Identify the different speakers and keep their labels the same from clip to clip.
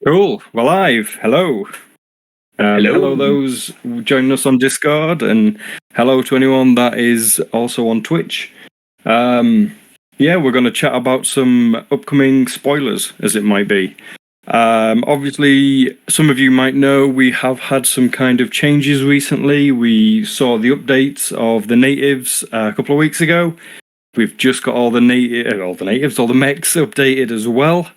Speaker 1: Cool. We're live. Hello. Hello, those joining us on Discord, and hello to anyone that is also on Twitch. We're going to chat about some upcoming spoilers, as it might be. Obviously, some of you might know we have had some kind of changes recently. We saw the updates of the natives a couple of weeks ago. We've just got all the mechs updated as well.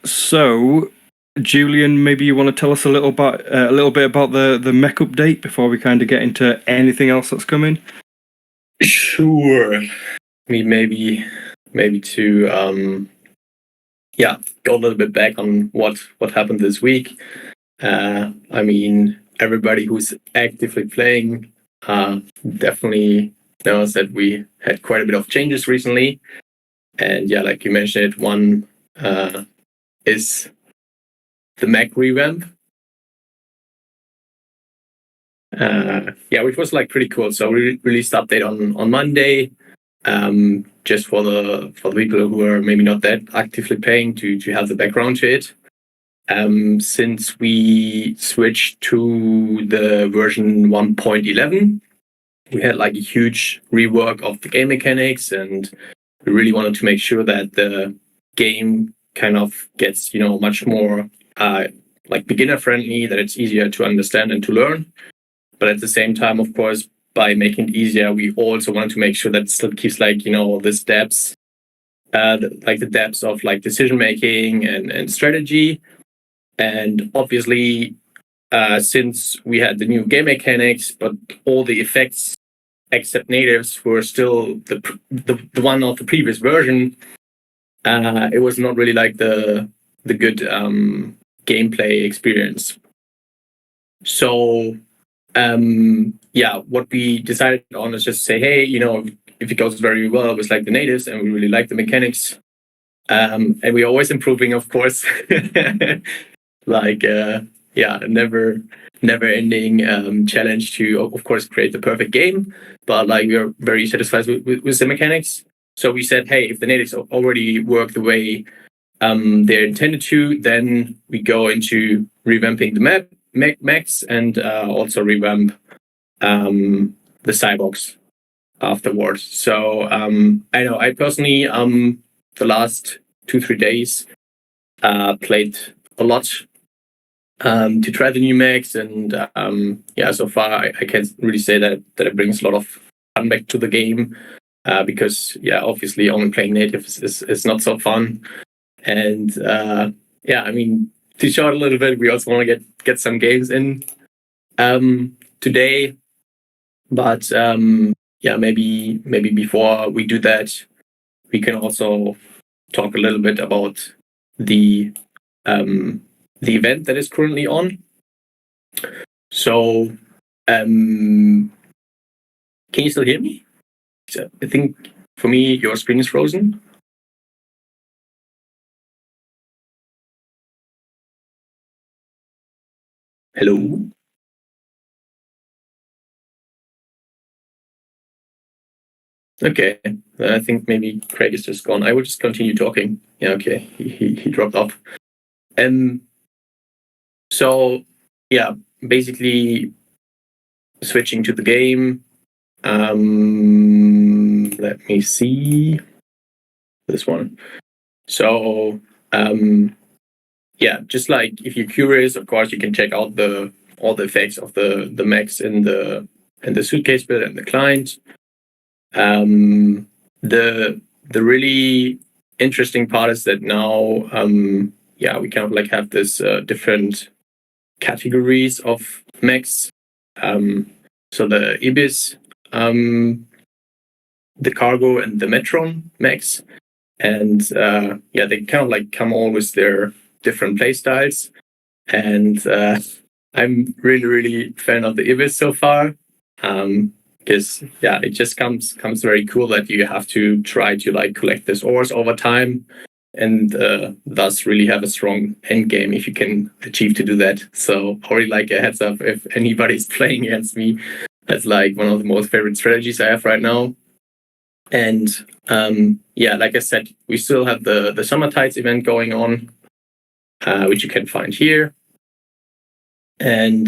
Speaker 1: So, Julian, maybe you want to tell us a little bit about the mech update before we kind of get into anything else that's coming.
Speaker 2: Sure. I mean, maybe to go a little bit back on what happened this week. I mean, everybody who's actively playing definitely knows that we had quite a bit of changes recently, and like you mentioned, one is the mech revamp. Which was like pretty cool. So we released the update on Monday, just for the people who are maybe not that actively playing to have the background to it. Since we switched to the version 1.11, we had like a huge rework of the game mechanics, and we really wanted to make sure that the game kind of gets much more like beginner friendly, that it's easier to understand and to learn. But at the same time, of course, by making it easier, we also wanted to make sure that it still keeps like this depth, like the depths of like decision making and strategy. And obviously, since we had the new game mechanics, but all the effects except natives were still the one of the previous version, it was not really like the good gameplay experience. So what we decided on is just say, hey, if it goes very well with like the natives and we really like the mechanics, and we're always improving, of course. Never ending challenge to, of course, create the perfect game, but like we are very satisfied with the mechanics. So we said, hey, if the natives already work the way they're intended to, then we go into revamping the mechs and also revamp the cyborgs afterwards. So I know I personally the last 2-3 days played a lot to try the new mechs, and so far I can't really say that it brings a lot of fun back to the game, because obviously only playing native is not so fun. And I mean, to show it a little bit, we also want to get some games in today, but maybe before we do that, we can also talk a little bit about the event that is currently on. So can you still hear me? I think for me your screen is frozen. Hello? Okay, I think maybe Craig is just gone. I will just continue talking. Yeah, okay, he dropped off. So basically switching to the game. Let me see this one. So just like if you're curious, of course, you can check out all the effects of the mechs in the suitcase build and the client. The really interesting part is that now we kind of like have this different categories of mechs. So the Ibis, the cargo, and the Metron mechs, and they kind of like come all with their different play styles, and I'm really fan of the Ibis so far, because it just comes very cool that you have to try to like collect these ores over time, and thus really have a strong end game if you can achieve to do that. So already like a heads up if anybody's playing against me, that's like one of the most favorite strategies I have right now. And like I said, we still have the Summer Tides event going on, which you can find here. And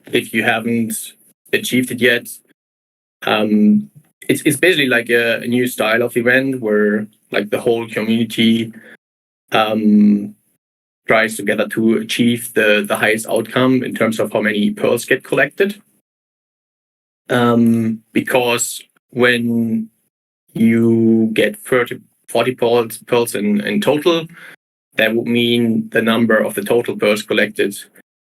Speaker 2: if you haven't achieved it yet, it's basically like a new style of event where like the whole community tries together to achieve the highest outcome in terms of how many pearls get collected. Because when you get 40 pearls in total, that would mean the number of the total pearls collected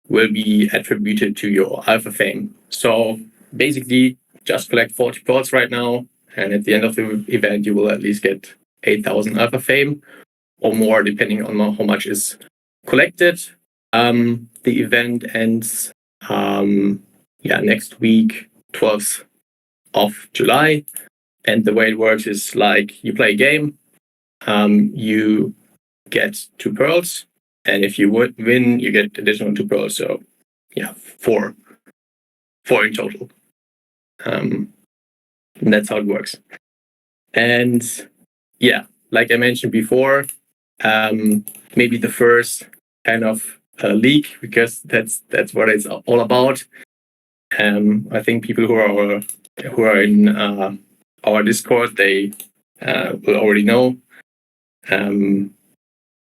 Speaker 2: will be attributed to your alpha fame. So basically, just collect 40 pearls right now, and at the end of the event, you will at least get 8,000 alpha fame or more, depending on how much is collected. The event ends next week, 12th of July. And the way it works is like you play a game, you get 2 pearls, and if you win, you get additional 2 pearls. So yeah, 4 in total. And that's how it works. And yeah, like I mentioned before, maybe the first kind of leak, because that's what it's all about. I think people who are in our Discord, they will already know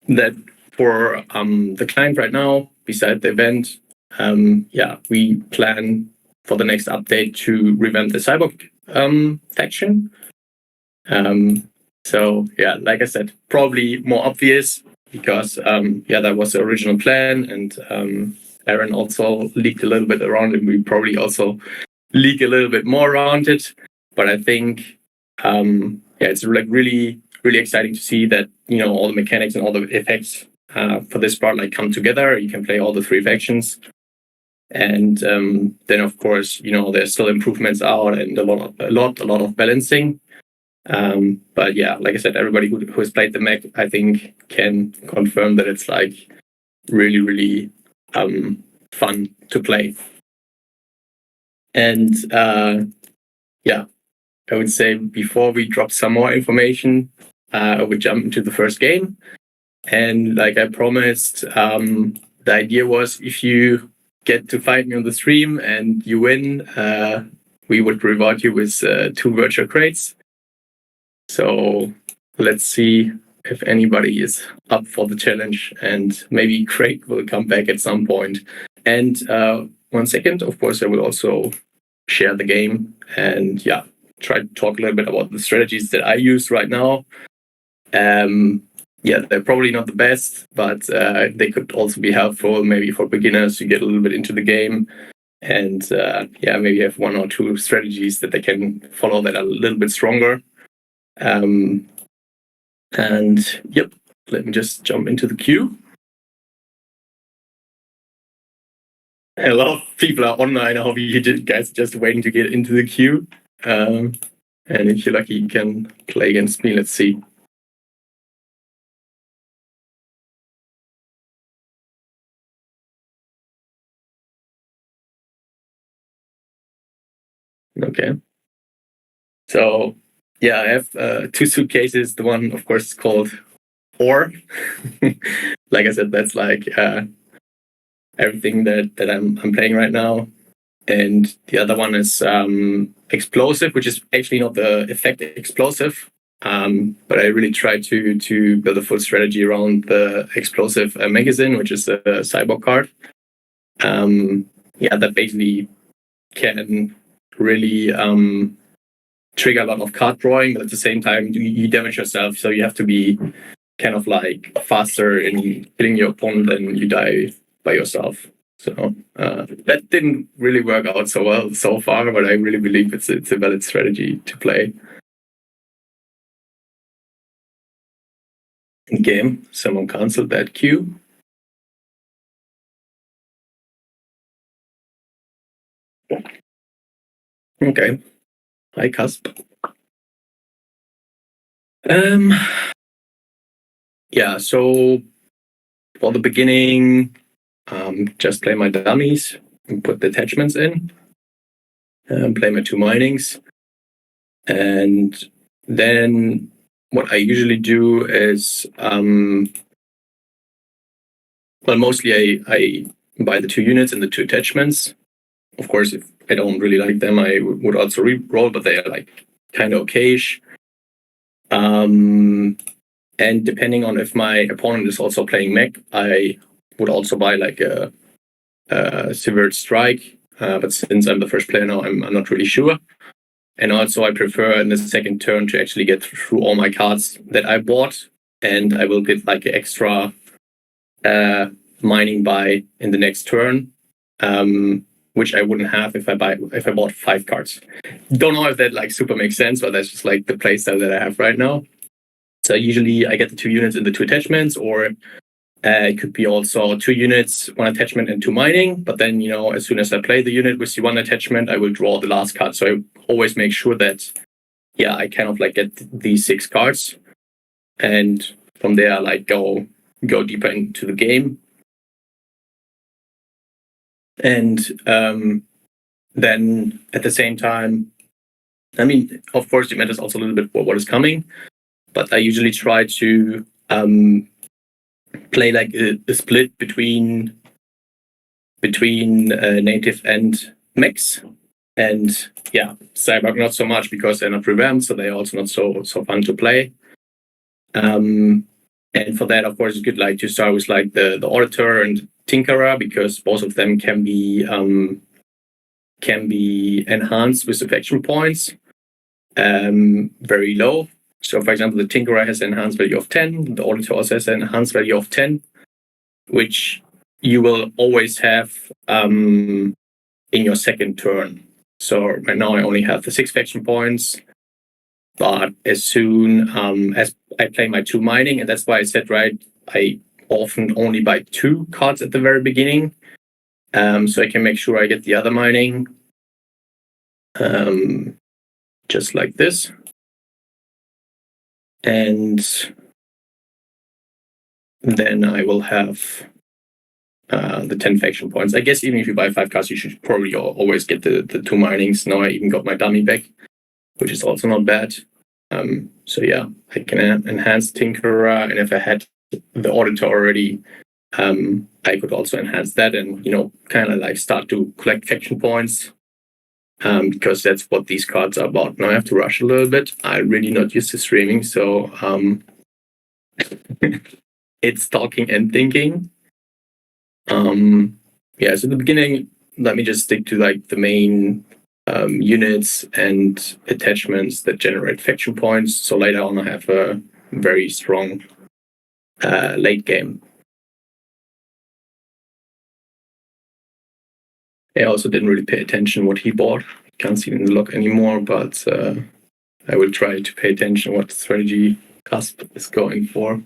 Speaker 2: that for the client right now, beside the event, we plan for the next update to revamp the Cyborg faction. So yeah, like I said, probably more obvious because that was the original plan, and Aaron also leaked a little bit around it. We probably also leak a little bit more around it, but I think it's like really exciting to see that all the mechanics and all the effects for this part like come together. You can play all the 3 factions, and then of course there's still improvements out and a lot of balancing. But yeah, like I said, everybody who has played the mech, I think, can confirm that it's like really fun to play. And I would say before we drop some more information, I would jump into the first game. And like I promised, the idea was if you get to fight me on the stream and you win, we would reward you with 2 virtual crates. So let's see if anybody is up for the challenge, and maybe Craig will come back at some point. And 1 second, of course, I will also share the game and try to talk a little bit about the strategies that I use right now. They're probably not the best, but they could also be helpful maybe for beginners to get a little bit into the game. And maybe have 1 or 2 strategies that they can follow that are a little bit stronger. Let me just jump into the queue. A lot of people are online. I hope you guys just waiting to get into the queue. And if you're lucky, you can play against me. Let's see. Okay. So I have 2 suitcases. The one, of course, is called Ore. Like I said, that's like everything that I'm playing right now. And the other one is Explosive, which is actually not the effect Explosive. But I really try to build a full strategy around the Explosive magazine, which is a cyborg card. That basically can really trigger a lot of card drawing, but at the same time you damage yourself, so you have to be kind of like faster in killing your opponent than you die by yourself. So that didn't really work out so well so far, but I really believe it's a valid strategy to play. In game, someone canceled that queue. Okay. Hi, Cusp. So for the beginning, just play my dummies and put the attachments in. Play my 2 minings. And then what I usually do is But mostly I buy the 2 units and the 2 attachments. Of course, if I don't really like them, I would also re-roll, but they are like kind of okayish. And depending on if my opponent is also playing mech, I would also buy like a Severed Strike. But since I'm the first player now, I'm not really sure. And also I prefer in the second turn to actually get through all my cards that I bought, and I will get like an extra mining buy in the next turn, which I wouldn't have if I bought 5 cards. Don't know if that like super makes sense, but that's just like the playstyle that I have right now. So usually I get the 2 units and the 2 attachments, or it could be also 2 units, 1 attachment, and 2 mining. But then, as soon as I play the unit with the 1 attachment, I will draw the last card. So I always make sure that, I kind of like get these 6 cards, and from there, like go deeper into the game. And then at the same time, I mean, of course, it matters also a little bit what is coming, but I usually try to play like a split between native and mechs. And Cyborg not so much because they're not revamped, so they're also not so fun to play. And for that, of course, it's good like to start with like the Auditor and Tinkerer, because both of them can be enhanced with affection points very low. So, for example, the Tinkerer has an enhanced value of 10. The Auditor also has an enhanced value of 10, which you will always have in your second turn. So right now I only have the 6 faction points, but as soon as I play my 2 mining, and that's why I said, right, I often only buy 2 cards at the very beginning, so I can make sure I get the other mining, just like this. And then I will have the 10 faction points. I guess even if you buy 5 cards, you should probably always get the 2 minings. Now I even got my dummy back, which is also not bad. So I can enhance Tinkerer, and if I had the Auditor already, I could also enhance that and, kind of like start to collect faction points, because that's what these cards are about. Now I have to rush a little bit. I'm really not used to streaming, so it's talking and thinking. So at the beginning, let me just stick to like the main units and attachments that generate faction points. So later on, I have a very strong late game. I also didn't really pay attention what he bought. Can't see it in the log anymore, but I will try to pay attention what strategy Cusp is going for.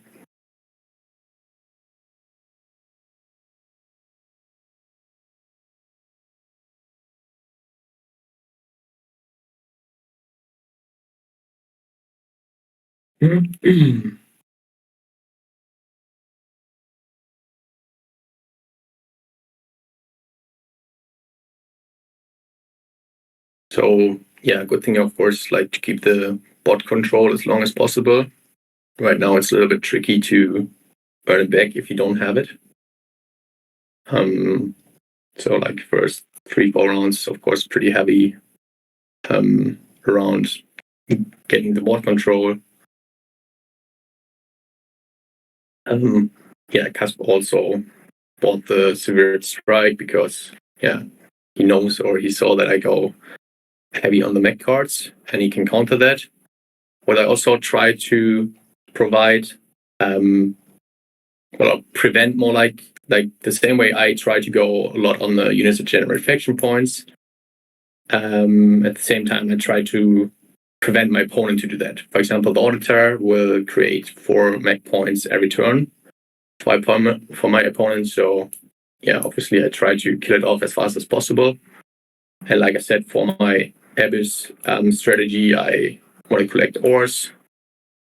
Speaker 2: So good thing, of course, like to keep the bot control as long as possible. Right now, it's a little bit tricky to earn it back if you don't have it. So like first 3-4 rounds, of course, pretty heavy around getting the bot control. Cusp also bought the Severed Strike because he knows, or he saw that I go heavy on the mech cards, and he can counter that. What I also try to provide, prevent more like the same way I try to go a lot on the units that generate faction points. At the same time, I try to prevent my opponent to do that. For example, the Auditor will create 4 mech points every turn for my opponent. So obviously I try to kill it off as fast as possible. And like I said, for my Abyss strategy, I want to collect ores.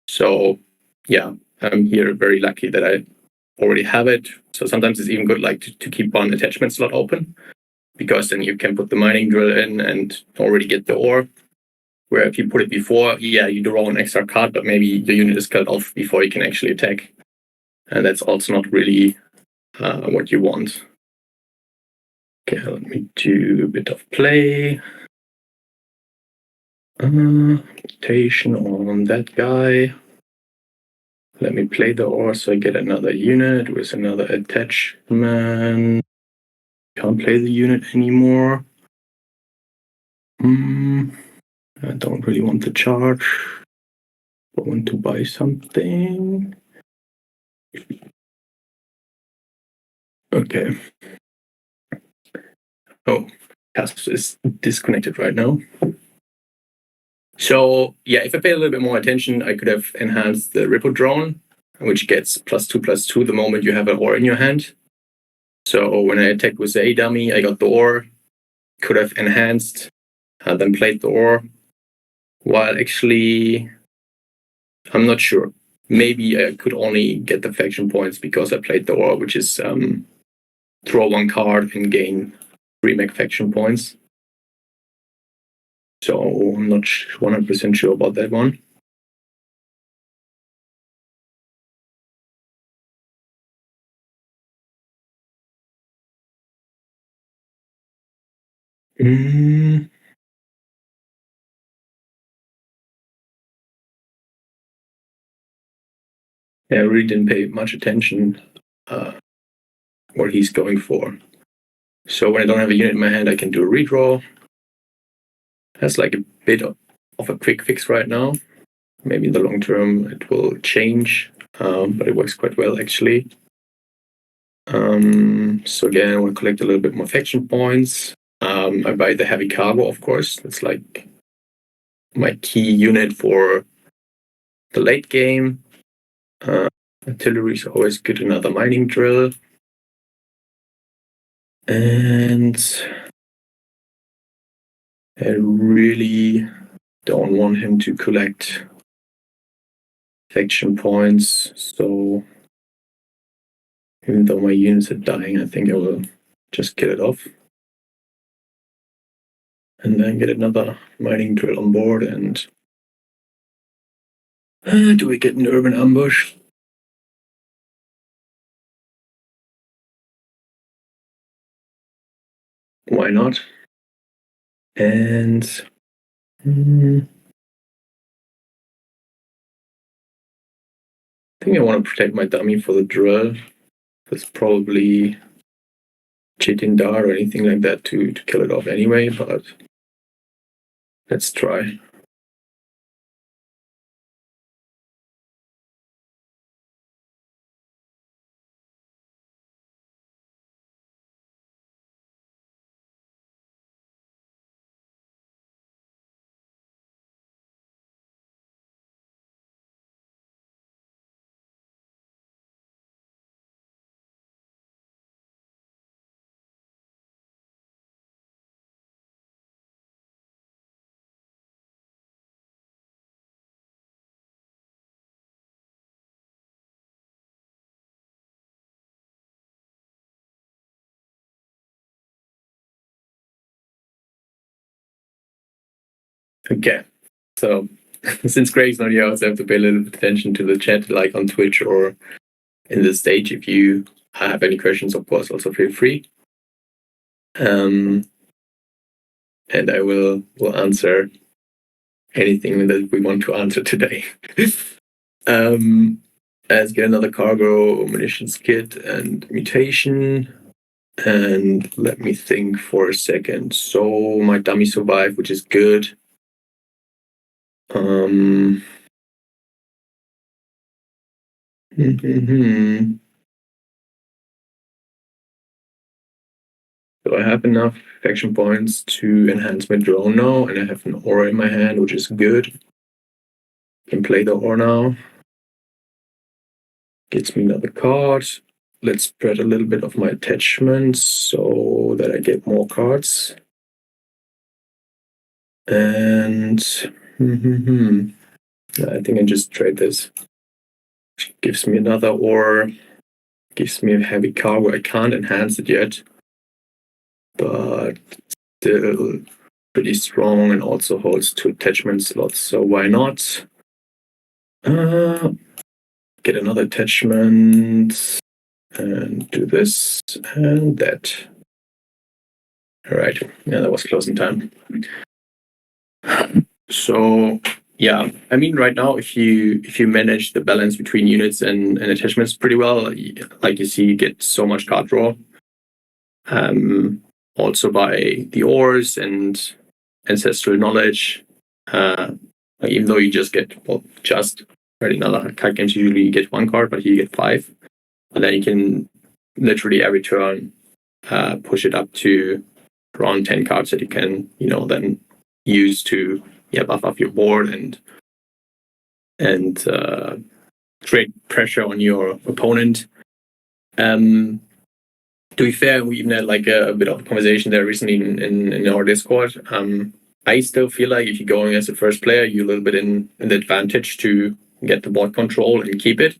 Speaker 2: So I'm here very lucky that I already have it. So sometimes it's even good like to keep 1 attachment slot open, because then you can put the mining drill in and already get the ore. Where if you put it before, you draw an extra card, but maybe your unit is cut off before you can actually attack. And that's also not really what you want. Okay, let me do a bit of play. Mutation on that guy. Let me play the ore so I get another unit with another attachment. Can't play the unit anymore. I don't really want the charge. I want to buy something. Okay. Oh, Casp is disconnected right now. So yeah, if I paid a little bit more attention, I could have enhanced the Ripple drone, which gets +2/+2 the moment you have an ore in your hand. So when I attacked with the A dummy, I got the ore, could have enhanced, then played the ore. While actually, I'm not sure. Maybe I could only get the faction points because I played the ore, which is draw one card and gain 3 mech faction points. So I'm not 100% sure about that one. Yeah, I really didn't pay much attention what he's going for. So when I don't have a unit in my hand, I can do a redraw. That's like a bit of a quick fix right now. Maybe in the long term it will change, but it works quite well actually. So again, I want to collect a little bit more faction points. I buy the heavy cargo, of course. That's like my key unit for the late game. Artillery is always good, another mining drill. And I really don't want him to collect faction points. So even though my units are dying, I think I will just get it off. And then get another mining drill on board. And do we get an urban ambush? Why not? And I think I want to protect my dummy for the drill. That's probably cheating dart or anything like that to kill it off anyway, but let's try. Okay, so since Greg's not here, I also have to pay a little bit attention to the chat, like on Twitch or in the stage. If you have any questions, of course, also feel free. And I will answer anything that we want to answer today. Let's get another cargo, munitions kit, and mutation. And let me think for a second. So my dummy survived, which is good. Do I have enough faction points to enhance my drone now? And I have an aura in my hand, which is good. Can play the aura now. Gets me another card. Let's spread a little bit of my attachments so that I get more cards. And I think I just trade this. Gives me another ore. Gives me a heavy cargo. I can't enhance it yet, but still pretty strong and also holds 2 attachment slots. So why not? Get another attachment. and do this and that. All right. Yeah, that was closing time. So yeah, I mean, right now, if you manage the balance between units and attachments pretty well, like you see, you get so much card draw. Also by the ores and ancestral knowledge. Even though you just get right, in other card games usually you get 1 card, but here you get 5, and then you can literally every turn push it up to around 10 cards that you can then use to buff up your board and create pressure on your opponent. To be fair, we even had like a bit of a conversation there recently in our Discord. I still feel like if you're going as a first player, you're a little bit in the advantage to get the board control and keep it.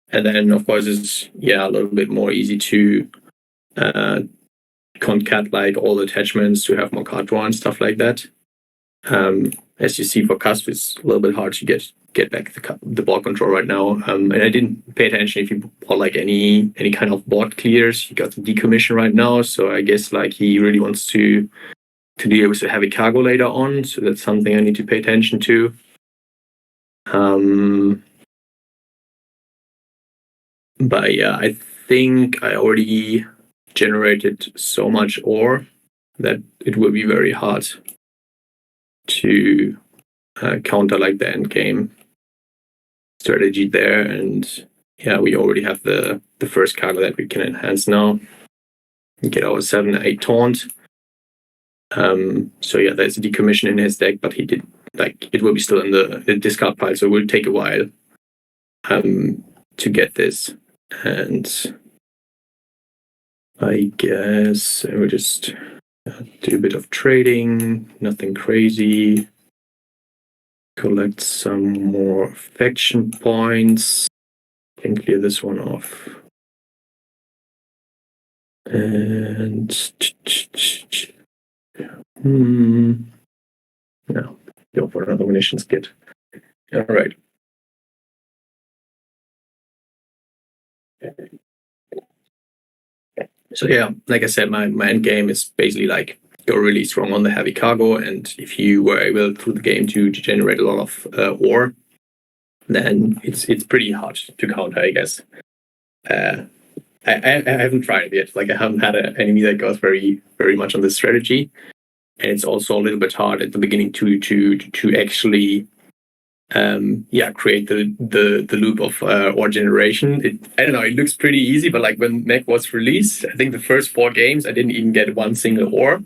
Speaker 2: And then, of course, it's a little bit more easy to concat like all the attachments to have more card draw and stuff like that. As you see for Cusp, it's a little bit hard to get back the board control right now. And I didn't pay attention if you bought like any kind of board clears. He got the decommission right now, so I guess like he really wants to deal with the heavy cargo later on. So that's something I need to pay attention to. But yeah, I think I already generated so much ore that it will be very hard to counter like the end game strategy there. And yeah, we already have the first cargo that we can enhance now and get our 7-8 taunt. So yeah, there's a decommission in his deck, but he did it will be still in the discard pile, so it will take a while to get this. And I guess I will just do a bit of trading, nothing crazy. Collect some more faction points. Can clear this one off. And no, go for another munitions kit. All right. So yeah, like I said, my end game is basically like go really strong on the heavy cargo, and if you were able through the game to generate a lot of ore, then it's pretty hard to counter, I guess. I haven't tried it yet. Like I haven't had an enemy that goes very very much on this strategy, and it's also a little bit hard at the beginning to actually create the loop of ore generation. I don't know, it looks pretty easy, but like when Mech was released, I think the first 4 games I didn't even get one single ore.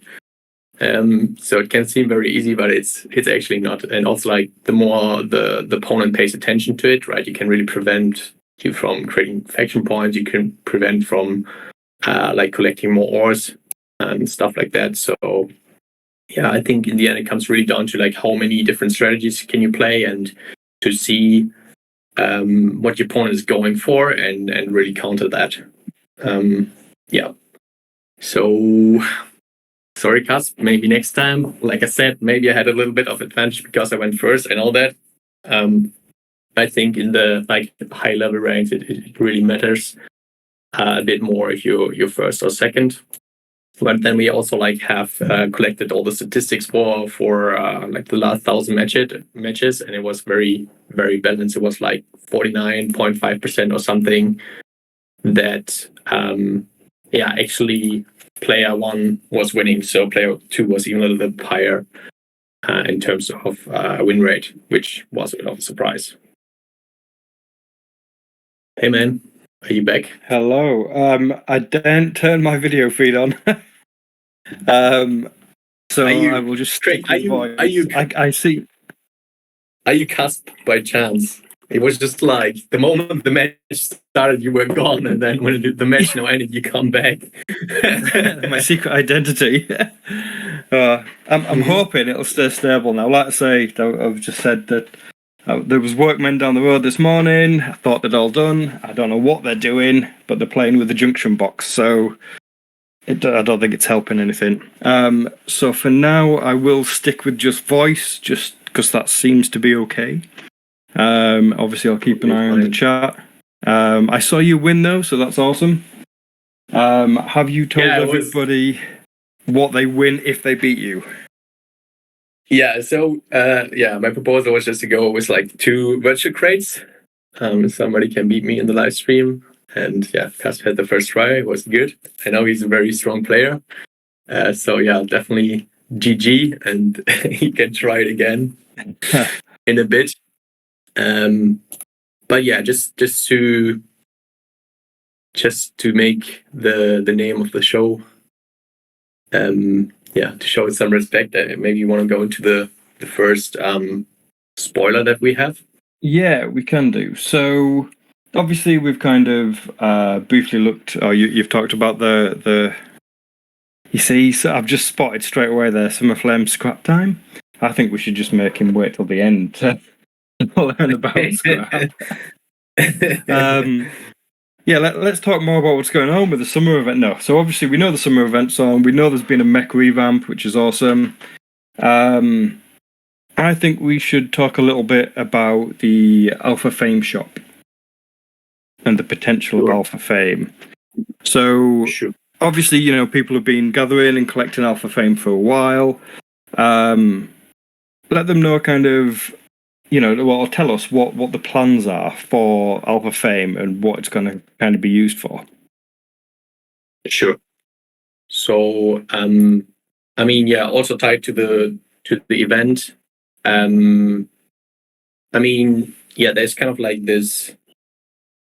Speaker 2: So it can seem very easy, but it's actually not. And also like the more the opponent pays attention to it, right, you can really prevent you from creating faction points, you can prevent from like collecting more ores and stuff like that. So yeah, I think in the end it comes really down to like how many different strategies can you play and to see what your opponent is going for and really counter that. Yeah. So sorry, Cusp, maybe next time. Like I said, maybe I had a little bit of advantage because I went first and all that. I think in the like high level ranks it really matters a bit more if you're first or second. But then we also like have collected all the statistics for like the last 1,000 matches, and it was very very balanced. It was like 49.5% or something that actually player 1 was winning, so player 2 was even a little bit higher in terms of win rate, which was a bit of a surprise. Hey man, are you back?
Speaker 1: Hello. I didn't turn my video feed on. So I will just stick with voice. I see.
Speaker 2: Are you Cusp by chance? It was just like the moment the match started, you were gone, and then when the match now ended, you come back.
Speaker 1: My secret identity. I'm hoping it'll stay stable now. Like I say, I've just said that there was workmen down the road this morning. I thought they'd all done. I don't know what they're doing, but they're playing with the junction box, so I don't think it's helping anything. So for now, I will stick with just voice, just because that seems to be okay. Obviously, I'll keep an eye on the chat. I saw you win though, so that's awesome. Have you told everybody what they win if they beat you?
Speaker 2: Yeah, so my proposal was just to go with like 2 virtual crates. Somebody can beat me in the live stream. And yeah, Casper had the first try. It was good. I know he's a very strong player. So yeah, definitely GG, and he can try it again in a bit. But yeah, just to make the name of the show, to show some respect. Maybe you want to go into the first spoiler that we have.
Speaker 1: Yeah, we can do. So obviously we've kind of briefly looked, or you've talked about the you see, so I've just spotted straight away there Summer Flame scrap time. I think we should just make him wait till the end to learn about scrap. Yeah, let's talk more about what's going on with the summer event. No, so obviously we know the summer event's on. We know there's been a mech revamp, which is awesome. I think we should talk a little bit about the Alpha Fame shop and the potential of Alpha Fame. So, obviously, people have been gathering and collecting Alpha Fame for a while. Let them know kind of, or tell us what the plans are for Alpha Fame and what it's going to kind of be used for.
Speaker 2: Sure. So, also tied to the event. There's kind of like this.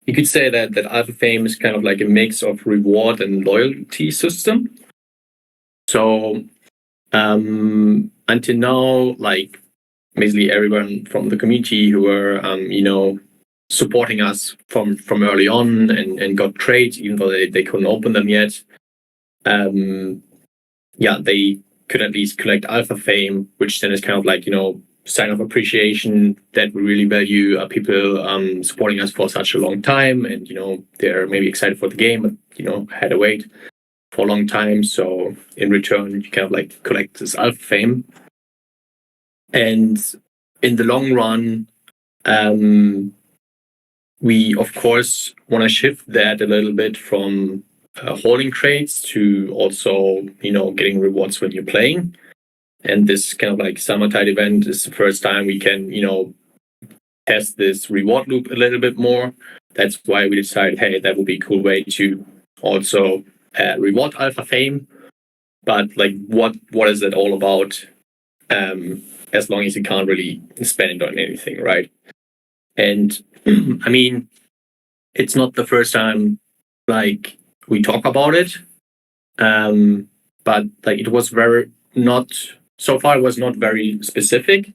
Speaker 2: You could say that Alpha Fame is kind of like a mix of reward and loyalty system. So, until now, like basically everyone from the community who were, supporting us from early on and got trades, even though they couldn't open them yet. They could at least collect Alpha Fame, which then is kind of like, sign of appreciation that we really value people supporting us for such a long time, and they're maybe excited for the game, but had to wait for a long time. So in return, you kind of like collect this Alpha Fame, and in the long run, we of course want to shift that a little bit from holding crates to also getting rewards when you're playing. And this kind of like Summertide event is the first time we can, test this reward loop a little bit more. That's why we decided, hey, that would be a cool way to also reward Alpha Fame. But like, what is it all about? As long as you can't really spend it on anything, right? And it's not the first time like we talk about it. But like it was so far it was not very specific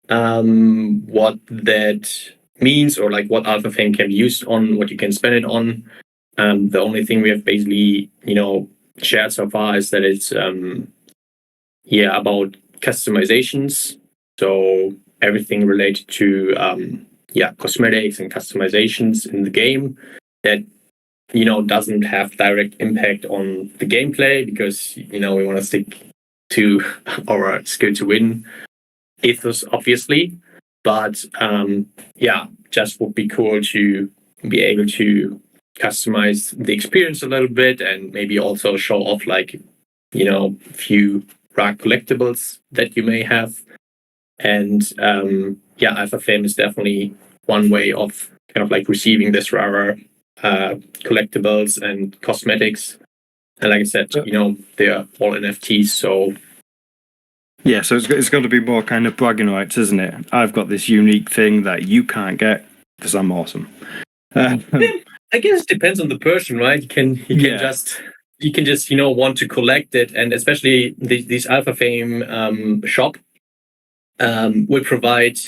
Speaker 2: what that means, or like what Alpha Fame can be used on, what you can spend it on. The only thing we have basically shared so far is that it's about customizations. So everything related to cosmetics and customizations in the game that doesn't have direct impact on the gameplay, because we want to stick to our skill to win ethos, obviously. But just would be cool to be able to customize the experience a little bit, and maybe also show off like a few rare collectibles that you may have. And Alpha Fame is definitely one way of kind of like receiving this rarer collectibles and cosmetics. And like I said, they're all NFTs, so
Speaker 1: yeah, so it's got to be more kind of bragging rights, isn't it? I've got this unique thing that you can't get because I'm awesome.
Speaker 2: I guess it depends on the person, right? You can just want to collect it, and especially these Alpha Fame shop will provide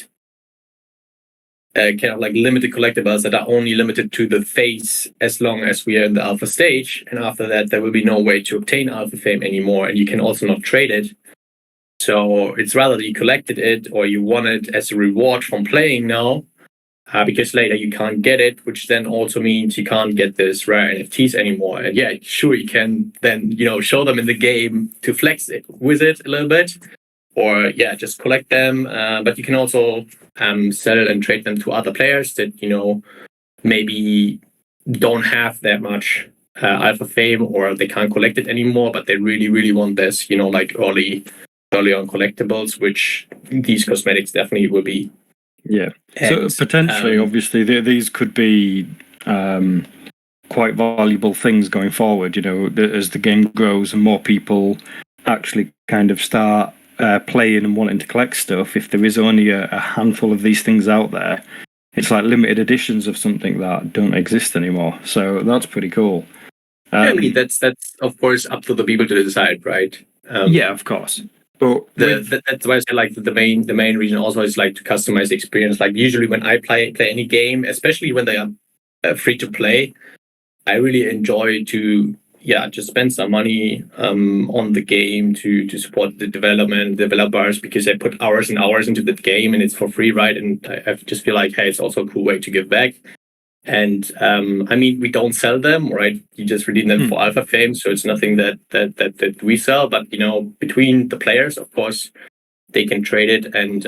Speaker 2: kind of like limited collectibles that are only limited to the phase as long as we are in the alpha stage, and after that there will be no way to obtain Alpha Fame anymore, and you can also not trade it. So it's rather that you collected it or you won it as a reward from playing now, because later you can't get it, which then also means you can't get this rare NFTs anymore. And yeah, sure, you can then show them in the game to flex it with it a little bit, or just collect them. But you can also sell and trade them to other players that maybe don't have that much alpha fame, or they can't collect it anymore, but they really, really want this, like early on collectibles, which these cosmetics definitely will be.
Speaker 1: Yeah. And, so potentially, obviously, these could be quite valuable things going forward. As the game grows and more people actually kind of start playing and wanting to collect stuff. If there is only a handful of these things out there, it's like limited editions of something that don't exist anymore. So that's pretty cool.
Speaker 2: I mean, that's of course up to the people to decide, right?
Speaker 1: Yeah, of course. But
Speaker 2: that's why I say like the main reason also is like to customize the experience. Like usually when I play any game, especially when they are free to play, I really enjoy to just spend some money on the game to support the developers, because they put hours and hours into the game and it's for free, right? And I just feel like, hey, it's also a cool way to give back. And I mean, we don't sell them, right? You just redeem them for alpha fame, so it's nothing that we sell. But between the players, of course, they can trade it, and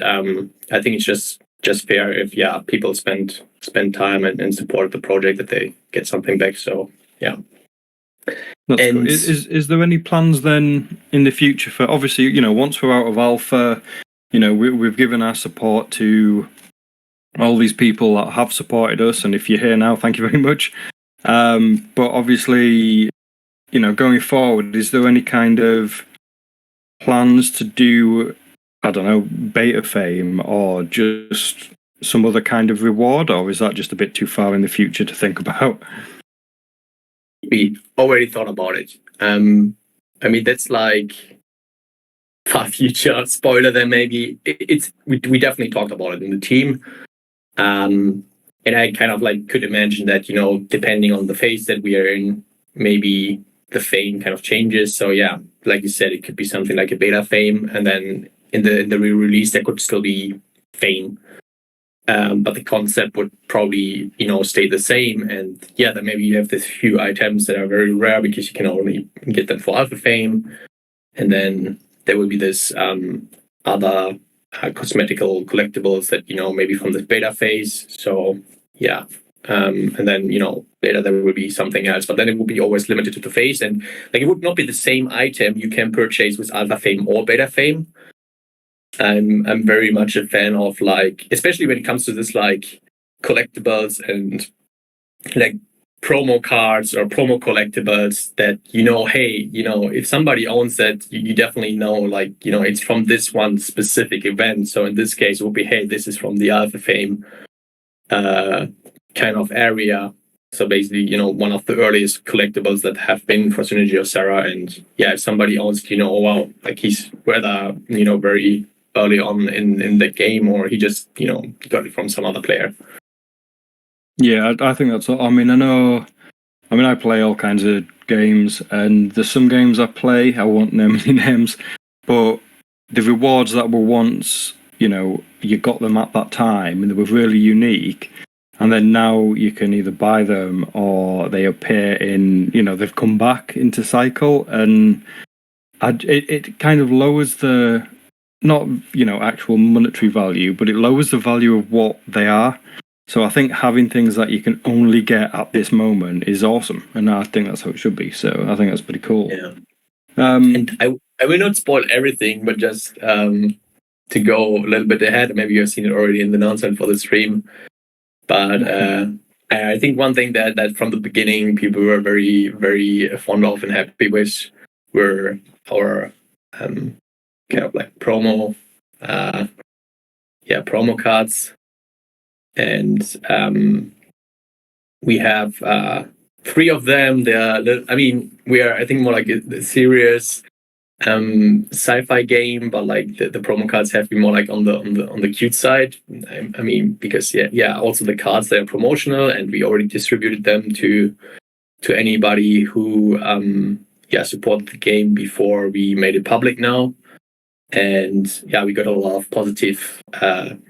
Speaker 2: I think it's just fair if people spend time and support the project, that they get something back. So yeah.
Speaker 1: That's cool. Is there any plans then in the future for, obviously, once we're out of alpha, we've given our support to all these people that have supported us, and if you're here now, thank you very much. But obviously, going forward, is there any kind of plans to do, I don't know, beta fame or just some other kind of reward, or is that just a bit too far in the future to think about?
Speaker 2: We already thought about it. I mean, that's like far future spoiler. Then maybe we definitely talked about it in the team. And I kind of like could imagine that, depending on the phase that we are in, maybe the fame kind of changes. So yeah, like you said, it could be something like a beta fame, and then in the re-release there could still be fame. But the concept would probably, stay the same. And then maybe you have these few items that are very rare because you can only get them for alpha fame. And then there will be this other cosmetical collectibles that, maybe from the beta phase. So yeah. And then, later there will be something else, but then it will be always limited to the phase. And like, it would not be the same item you can purchase with alpha fame or beta fame. I'm very much a fan of, like, especially when it comes to this like collectibles and like promo cards or promo collectibles, that hey, if somebody owns that, you definitely know, like, it's from this one specific event. So in this case it will be, hey, this is from the alpha fame kind of area. So basically, one of the earliest collectibles that have been for Sage of Serra. And if somebody owns it, oh wow, like he's whether very early on in the game, or he just got it from some other player.
Speaker 1: Yeah, I think that's. I mean, I play all kinds of games, and there's some games I play, I won't name any names, but the rewards that were once, you got them at that time, and they were really unique, and then now you can either buy them or they appear in, they've come back into cycle, and it kind of lowers the, not, actual monetary value, but it lowers the value of what they are. So I think having things that you can only get at this moment is awesome, and I think that's how it should be. So I think that's pretty cool.
Speaker 2: Yeah. And I will not spoil everything, but just to go a little bit ahead, maybe you've seen it already in the announcement for the stream. But I think one thing that from the beginning people were very, very fond of and happy with were our kind of like promo cards. And we have 3 of them. We are, I think, more like a serious sci-fi game, but like the promo cards have been more like on the cute side. I mean, because also the cards, they're promotional, and we already distributed them to anybody who supported the game before we made it public now. And we got a lot of positive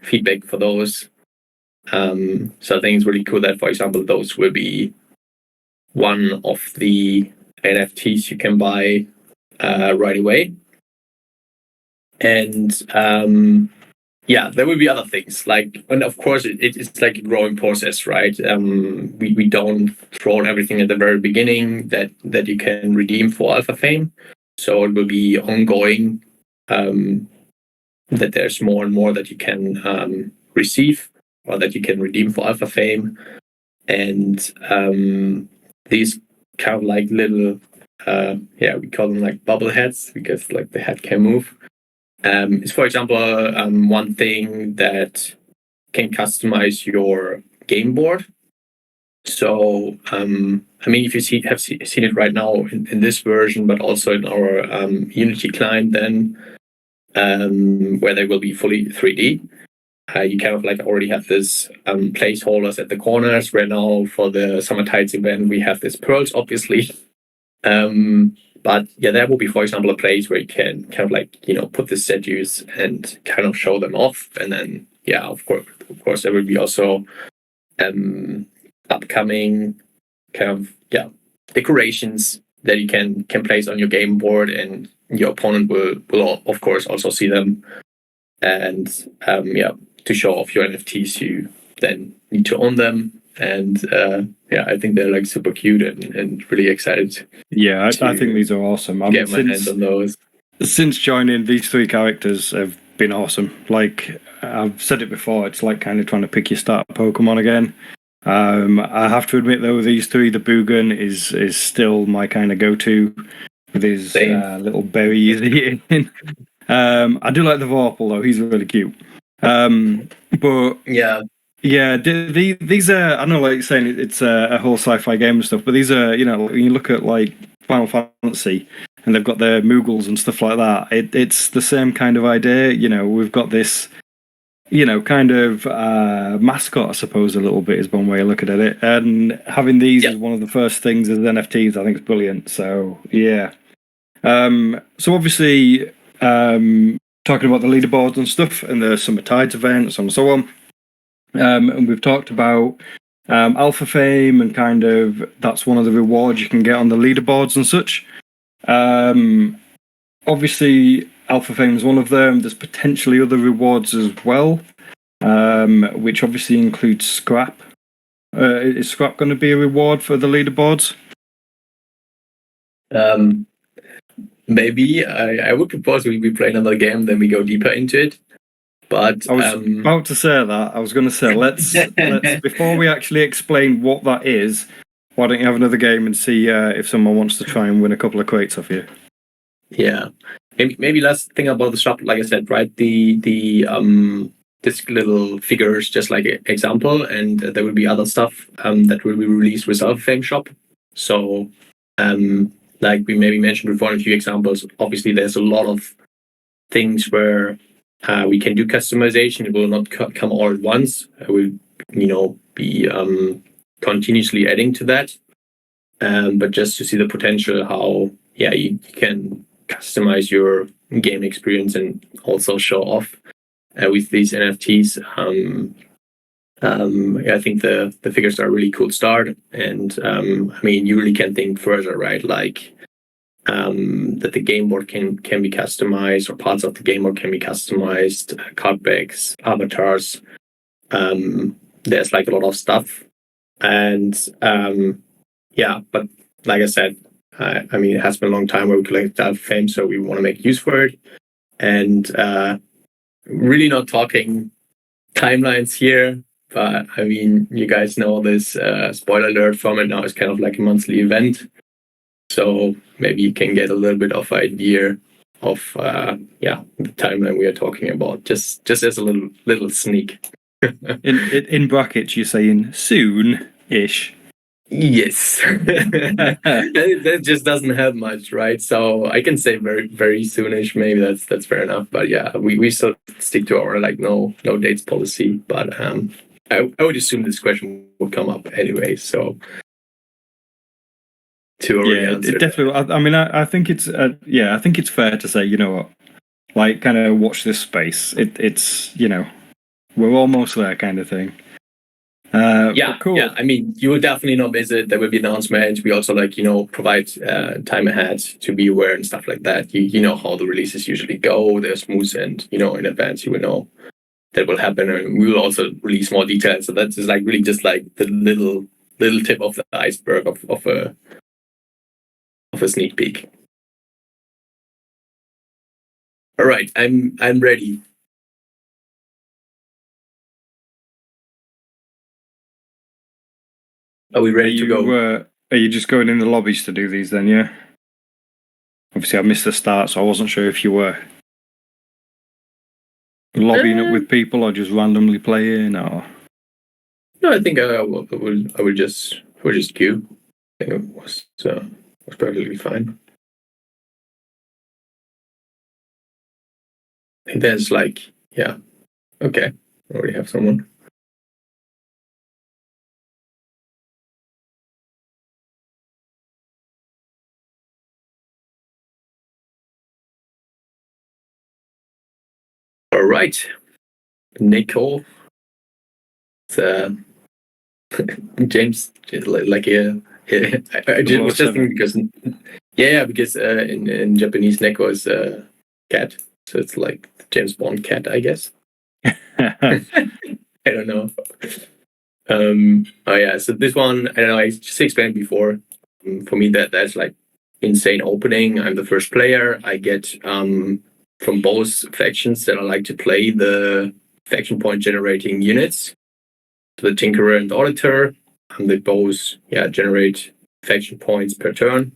Speaker 2: feedback for those. So I think it's really cool that, for example, those will be one of the NFTs you can buy right away. And yeah, there will be other things and of course it's like a growing process, right? We don't throw everything at the very beginning that you can redeem for Alpha Fame, so it will be ongoing. That there's more and more that you can receive or that you can redeem for Alpha Fame, and these kind of like little we call them like bubble heads because like the head can move. Is for example one thing that can customize your game board. So if you have seen it right now in this version, but also in our Unity client, then where they will be fully 3D. You kind of like already have this placeholders at the corners. Where now for the Summer Tides event we have this pearls, obviously. But yeah, that will be, for example, a place where you can kind of like put the statues and kind of show them off, and then of course there will be also upcoming kind of decorations that you can place on your game board, and your opponent will of course also see them, and to show off your NFTs you then need to own them. And I think they're like super cute and really excited.
Speaker 1: Yeah, I think these are awesome. I
Speaker 2: get my hands on those.
Speaker 1: Since joining, these 3 characters have been awesome. Like I've said it before, it's like kind of trying to pick your starter Pokemon again. I have to admit though, these 3, the Boogan is still my kind of go-to with his little berries eating. I do like the Vorpal though; he's really cute. But yeah, these are, I know, like you're saying, it's a whole sci-fi game and stuff, but these are, when you look at like Final Fantasy and they've got their Moogles and stuff like that, it's the same kind of idea. We've got this, kind of mascot, I suppose, a little bit is one way of looking at it. And having these as one of the first things as NFTs, I think is brilliant. So, yeah. So obviously, talking about the leaderboards and stuff and the Summer Tides events and so on. And we've talked about Alpha Fame and kind of that's one of the rewards you can get on the leaderboards and such. Obviously, Alpha Fame is one of them. There's potentially other rewards as well, which obviously includes scrap. Is scrap going to be a reward for the leaderboards?
Speaker 2: Maybe. I would propose we play another game, then we go deeper into it. But
Speaker 1: I was about to say that. I was going to say let's before we actually explain what that is, why don't you have another game and see if someone wants to try and win a couple of crates off you?
Speaker 2: Yeah, maybe let's think about the shop. Like I said, right? The this little figures, just like an example, and there will be other stuff that will be released with Alpha Fame shop. So like we maybe mentioned before in a few examples, obviously there's a lot of things where we can do customization. It will not come all at once. I will, be continuously adding to that. But just to see the potential, how you can customize your game experience and also show off with these NFTs. I think the figures are a really cool start, and you really can think further, right? Like that the game board can be customized, or parts of the game board can be customized, cardbacks, avatars. There's like a lot of stuff, and but like I said, it has been a long time where we collect Alpha Fame, so we want to make use for it, and really not talking timelines here. But you guys know this spoiler alert format now is kind of like a monthly event. So maybe you can get a little bit of idea of the timeline we are talking about, just as a little sneak.
Speaker 1: in brackets, you're saying soon-ish.
Speaker 2: Yes. That just doesn't have much, right? So I can say very, very soonish. Maybe that's fair enough. But yeah, we still stick to our like no dates policy. But I would assume this question will come up anyway. So
Speaker 1: it definitely. I think it's I think it's fair to say, you know what, like kind of watch this space. It's we're almost there kind of thing. Cool.
Speaker 2: Yeah, you will definitely not miss it. There will be announcements. We also provide time ahead to be aware and stuff like that. You know how the releases usually go. They're smooth, and in advance you will know will happen, and we will also release more details. So that's just like really just like the little tip of the iceberg of a sneak peek. All right, I'm ready. Are we ready to go?
Speaker 1: Are you just going in the lobbies to do these then? Yeah. Obviously, I missed the start, so I wasn't sure if you were lobbying up with people or just randomly playing, or.
Speaker 2: No, I think I will just queue. I think it was perfectly fine. I think there's like, yeah, okay, I already have someone. All right, Nico. James, like I was just thinking because because in Japanese Neko is cat, so it's like James Bond cat, I guess. I don't know. Oh yeah, so this one, I don't know, I just explained before. For me, that's like insane opening. I'm the first player. I get from both factions that I like to play the faction point generating units. So the Tinkerer and the Auditor, and they both generate faction points per turn.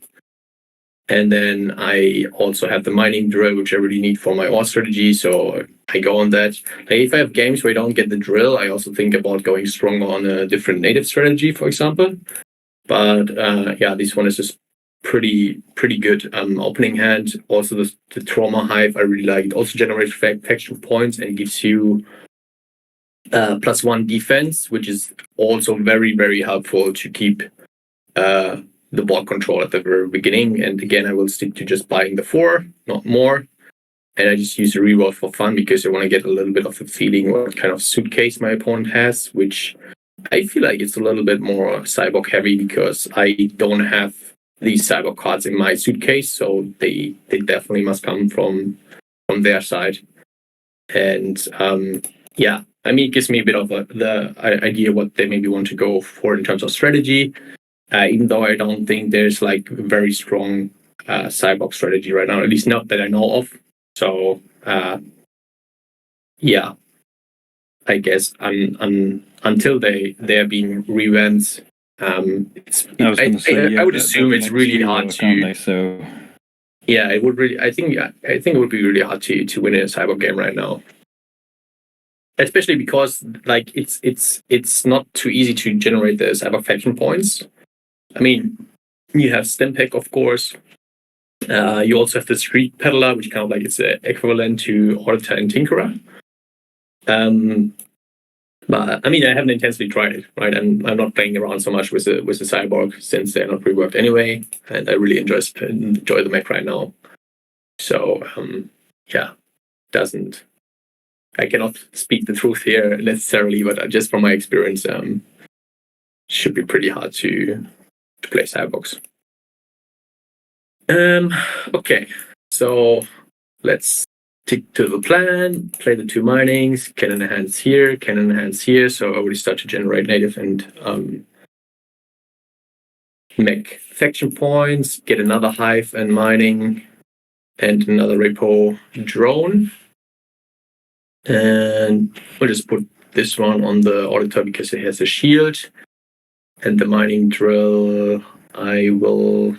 Speaker 2: And then I also have the mining drill, which I really need for my ore strategy. So I go on that. Like if I have games where I don't get the drill, I also think about going stronger on a different native strategy, for example. But this one is just pretty good opening hand. Also the Trauma Hive I really like. It also generates faction points and gives you +1 defense, which is also very, very helpful to keep the ball control at the very beginning. And again, I will stick to just buying the 4, not more. And I just use the reroll for fun because I want to get a little bit of the feeling what kind of suitcase my opponent has, which I feel like it's a little bit more cyborg heavy because I don't have these cyborg cards in my suitcase, so they definitely must come from their side. And I mean, it gives me a bit of the idea what they maybe want to go for in terms of strategy, even though I don't think there's like very strong cyborg strategy right now, at least not that I know of. So I guess until they're being revamped, I would assume it's really hard to. Yeah, it would really. I think it would be really hard to win in a cyborg game right now. Especially because like it's not too easy to generate the cyber faction points. I mean, you have Stimpeg, of course. You also have the Street Peddler, which kind of like it's equivalent to Auditor and Tinkerer. But I mean, I haven't intensely tried it, right? And I'm not playing around so much with the cyborg since they're not reworked anyway, and I really enjoy the mech right now. So doesn't. I cannot speak the truth here necessarily, but just from my experience, should be pretty hard to play cyborgs. Okay, so let's stick to the plan. Play the 2 minings. Can enhance here. Can enhance here. So I already start to generate native and mech faction points. Get another hive and mining, and another repo drone. And we'll just put this one on the Auditor because it has a shield. And the mining drill, I will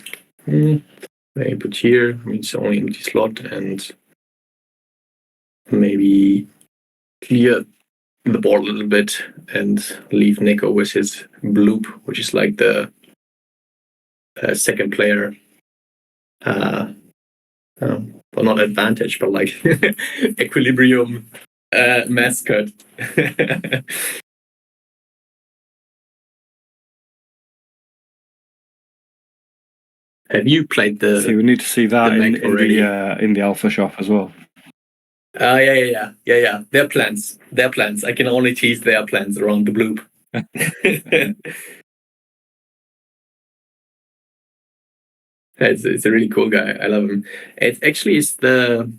Speaker 2: maybe put here. I mean, it's only empty slot, and maybe clear the board a little bit and leave Nico with his bloop, which is like the second player. Well, not advantage, but like equilibrium mascot. Have you played the?
Speaker 1: See, we need to see that in the alpha shop as well.
Speaker 2: Yeah. Their plans. I can only tease their plans around the bloop. It's a really cool guy. I love him. It actually is it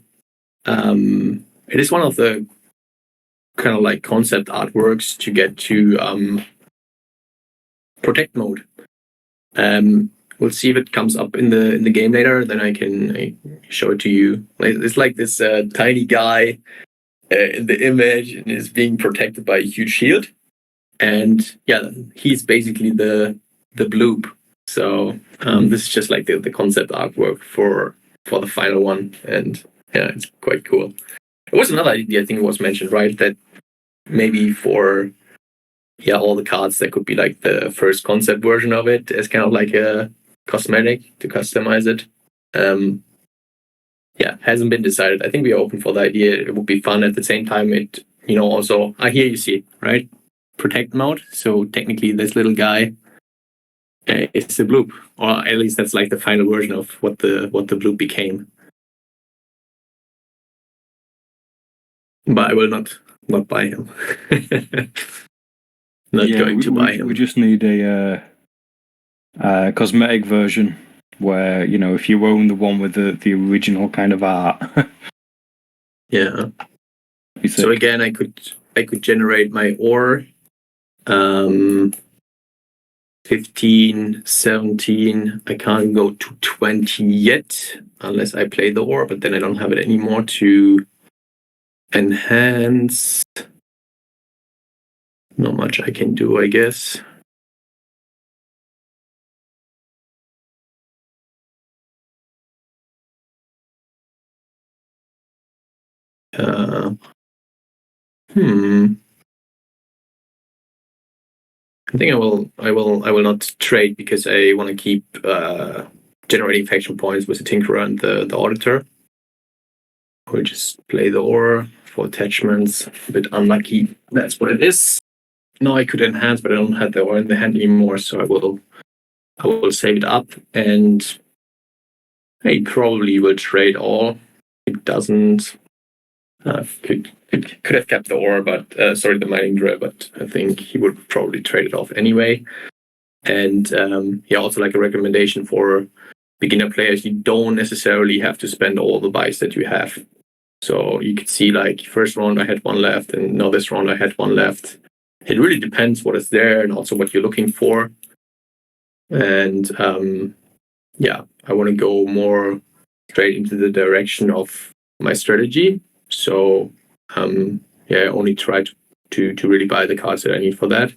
Speaker 2: is one of the kind of like concept artworks to get to protect mode. We'll see if it comes up in the game later. Then I can show it to you. It's like this tiny guy in the image and is being protected by a huge shield. And yeah, he's basically the bloop. So this is just like the concept artwork for the final one, and yeah, it's quite cool. It was another idea I think it was mentioned, right? That maybe for all the cards that could be like the first concept version of it as kind of like a cosmetic to customize it. Hasn't been decided. I think we are open for the idea. It would be fun at the same time. It also here you see, right? Protect mode. So technically this little guy is the bloop, or at least that's like the final version of what the bloop became. But I will not buy him. Not going to buy him.
Speaker 1: We just need a cosmetic version where, if you own the one with the original kind of art.
Speaker 2: Yeah. So again, I could generate my ore. 15, 17. I can't go to 20 yet unless I play the ore, but then I don't have it anymore to enhance. Not much I can do, I guess. I think I will not trade because I want to keep generating faction points with the Tinkerer and the Auditor. We'll just play the ore for attachments. A bit unlucky. That's what it is. No, I could enhance, but I don't have the ore in the hand anymore, so I will save it up, and I probably will trade all. It doesn't. Could have kept the ore, but the mining drill, but I think he would probably trade it off anyway. And also like a recommendation for beginner players, you don't necessarily have to spend all the buys that you have. So you could see like first round I had one left, and now this round I had one left. It really depends what is there and also what you're looking for. And I want to go more straight into the direction of my strategy. So I only try to really buy the cards that I need for that.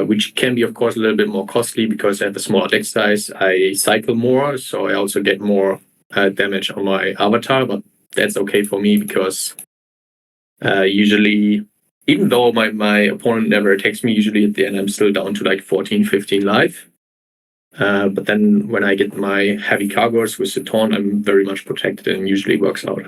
Speaker 2: Which can be, of course, a little bit more costly because I have a smaller deck size. I cycle more, so I also get more damage on my avatar, but that's okay for me because usually, even though my opponent never attacks me, usually at the end I'm still down to like 14, 15 life. But then when I get my heavy cargoes with the taunt, I'm very much protected and usually works out.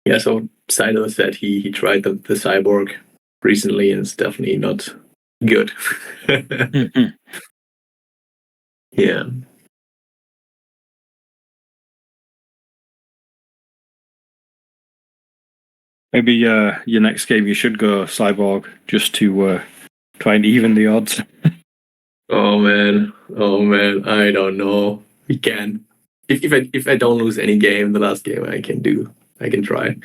Speaker 2: Yeah, so Sido said he tried the cyborg recently, and it's definitely not good. Yeah.
Speaker 1: Maybe your next game you should go cyborg just to try and even the odds.
Speaker 2: Oh man, I don't know. We can. If I don't lose any game, the last game I can try.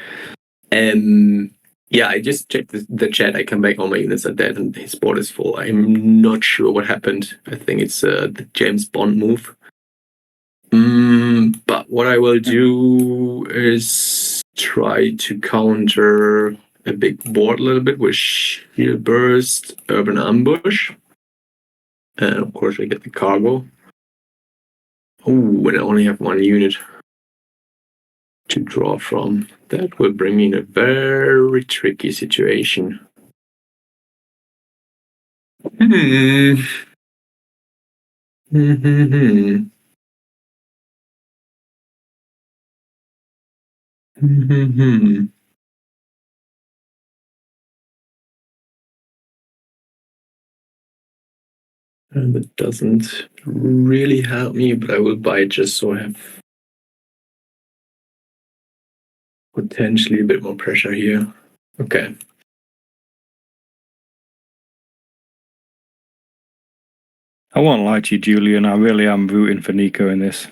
Speaker 2: I just checked the chat. I come back, all my units are dead and his board is full. I'm not sure what happened. I think it's the James Bond move. But what I will do is try to counter a big board a little bit with Shield Burst, Urban Ambush. And of course I get the cargo. Oh, and I only have one unit to draw from. That will bring me in a very tricky situation. And it doesn't really help me, but I will buy it just so I have potentially a bit more pressure here. Okay.
Speaker 1: I won't lie to you, Julian. I really am rooting for Nico in this.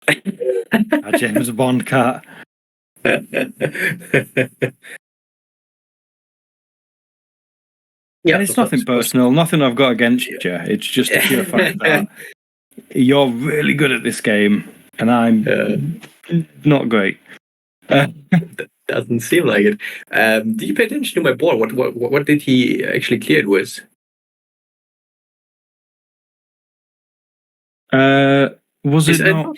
Speaker 1: A James Bond cat.
Speaker 2: Yeah,
Speaker 1: And it's nothing personal, nothing I've got against you. It's just the pure fact that you're really good at this game, and I'm not great.
Speaker 2: That doesn't seem like it. Do you pay attention to my board? What did he actually clear it with?
Speaker 1: Was it not?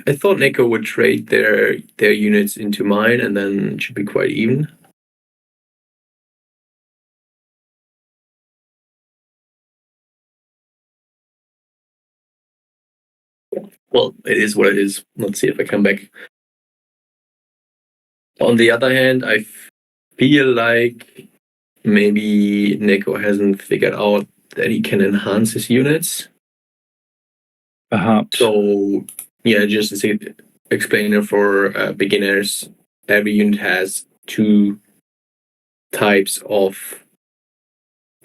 Speaker 2: I thought Neko would trade their units into mine, and then it should be quite even. Well, it is what it is. Let's see if I come back. On the other hand, I feel like maybe Neko hasn't figured out that he can enhance his units.
Speaker 1: Perhaps.
Speaker 2: So, yeah, just to explain it for beginners, every unit has two types of,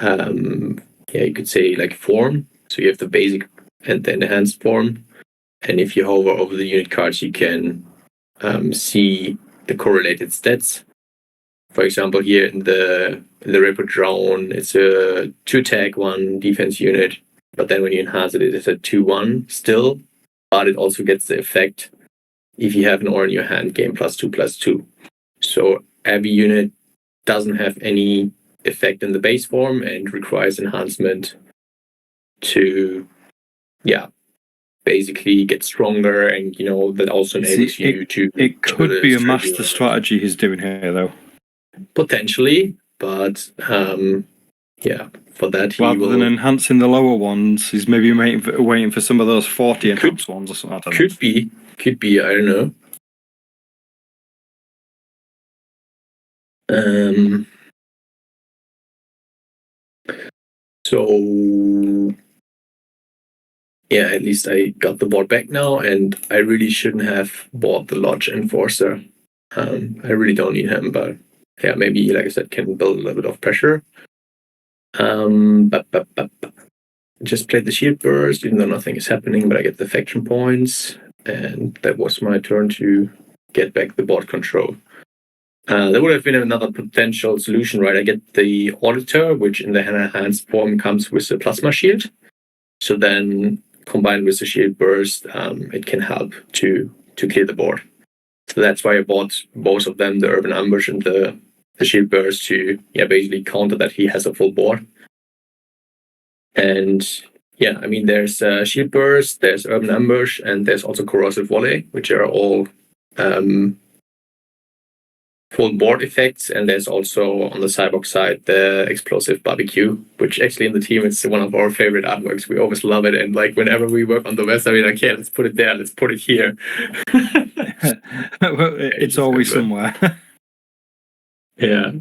Speaker 2: you could say like form. So you have the basic and the enhanced form. And if you hover over the unit cards, you can see the correlated stats. For example, here in the Reaper drone, it's a 2-attack, 1 defense unit. But then when you enhance it, it's a 2-1 still. But it also gets the effect if you have an ore in your hand, gain +2/+2. So every unit doesn't have any effect in the base form and requires enhancement to, basically get stronger, and that also enables you to.
Speaker 1: It could be a master strategy he's doing here, though.
Speaker 2: Potentially, but for that
Speaker 1: rather than enhancing the lower ones, he's maybe waiting for some of those 40 enhanced ones or something.
Speaker 2: Could be. I don't know. So at least I got the board back now, and I really shouldn't have bought the Lodge Enforcer. I really don't need him, but maybe, like I said, can build a little bit of pressure. Just played the Shield Burst, even though nothing is happening, but I get the faction points, and that was my turn to get back the board control. There would have been another potential solution, right? I get the Auditor, which in the enhanced form comes with a Plasma Shield. So then, combined with the Shield Burst, it can help to clear the board. So that's why I bought both of them, the Urban Ambush and the Shield Burst, to basically counter that he has a full board. And there's Shield Burst, there's Urban Ambush, and there's also Corrosive Volley, which are all full board effects. And there's also on the Cyborg side the Explosive Barbecue, which actually in the team is one of our favorite artworks. We always love it, and like whenever we work on the West, let's put it there, let's put it here.
Speaker 1: It's always somewhere.
Speaker 2: Yeah.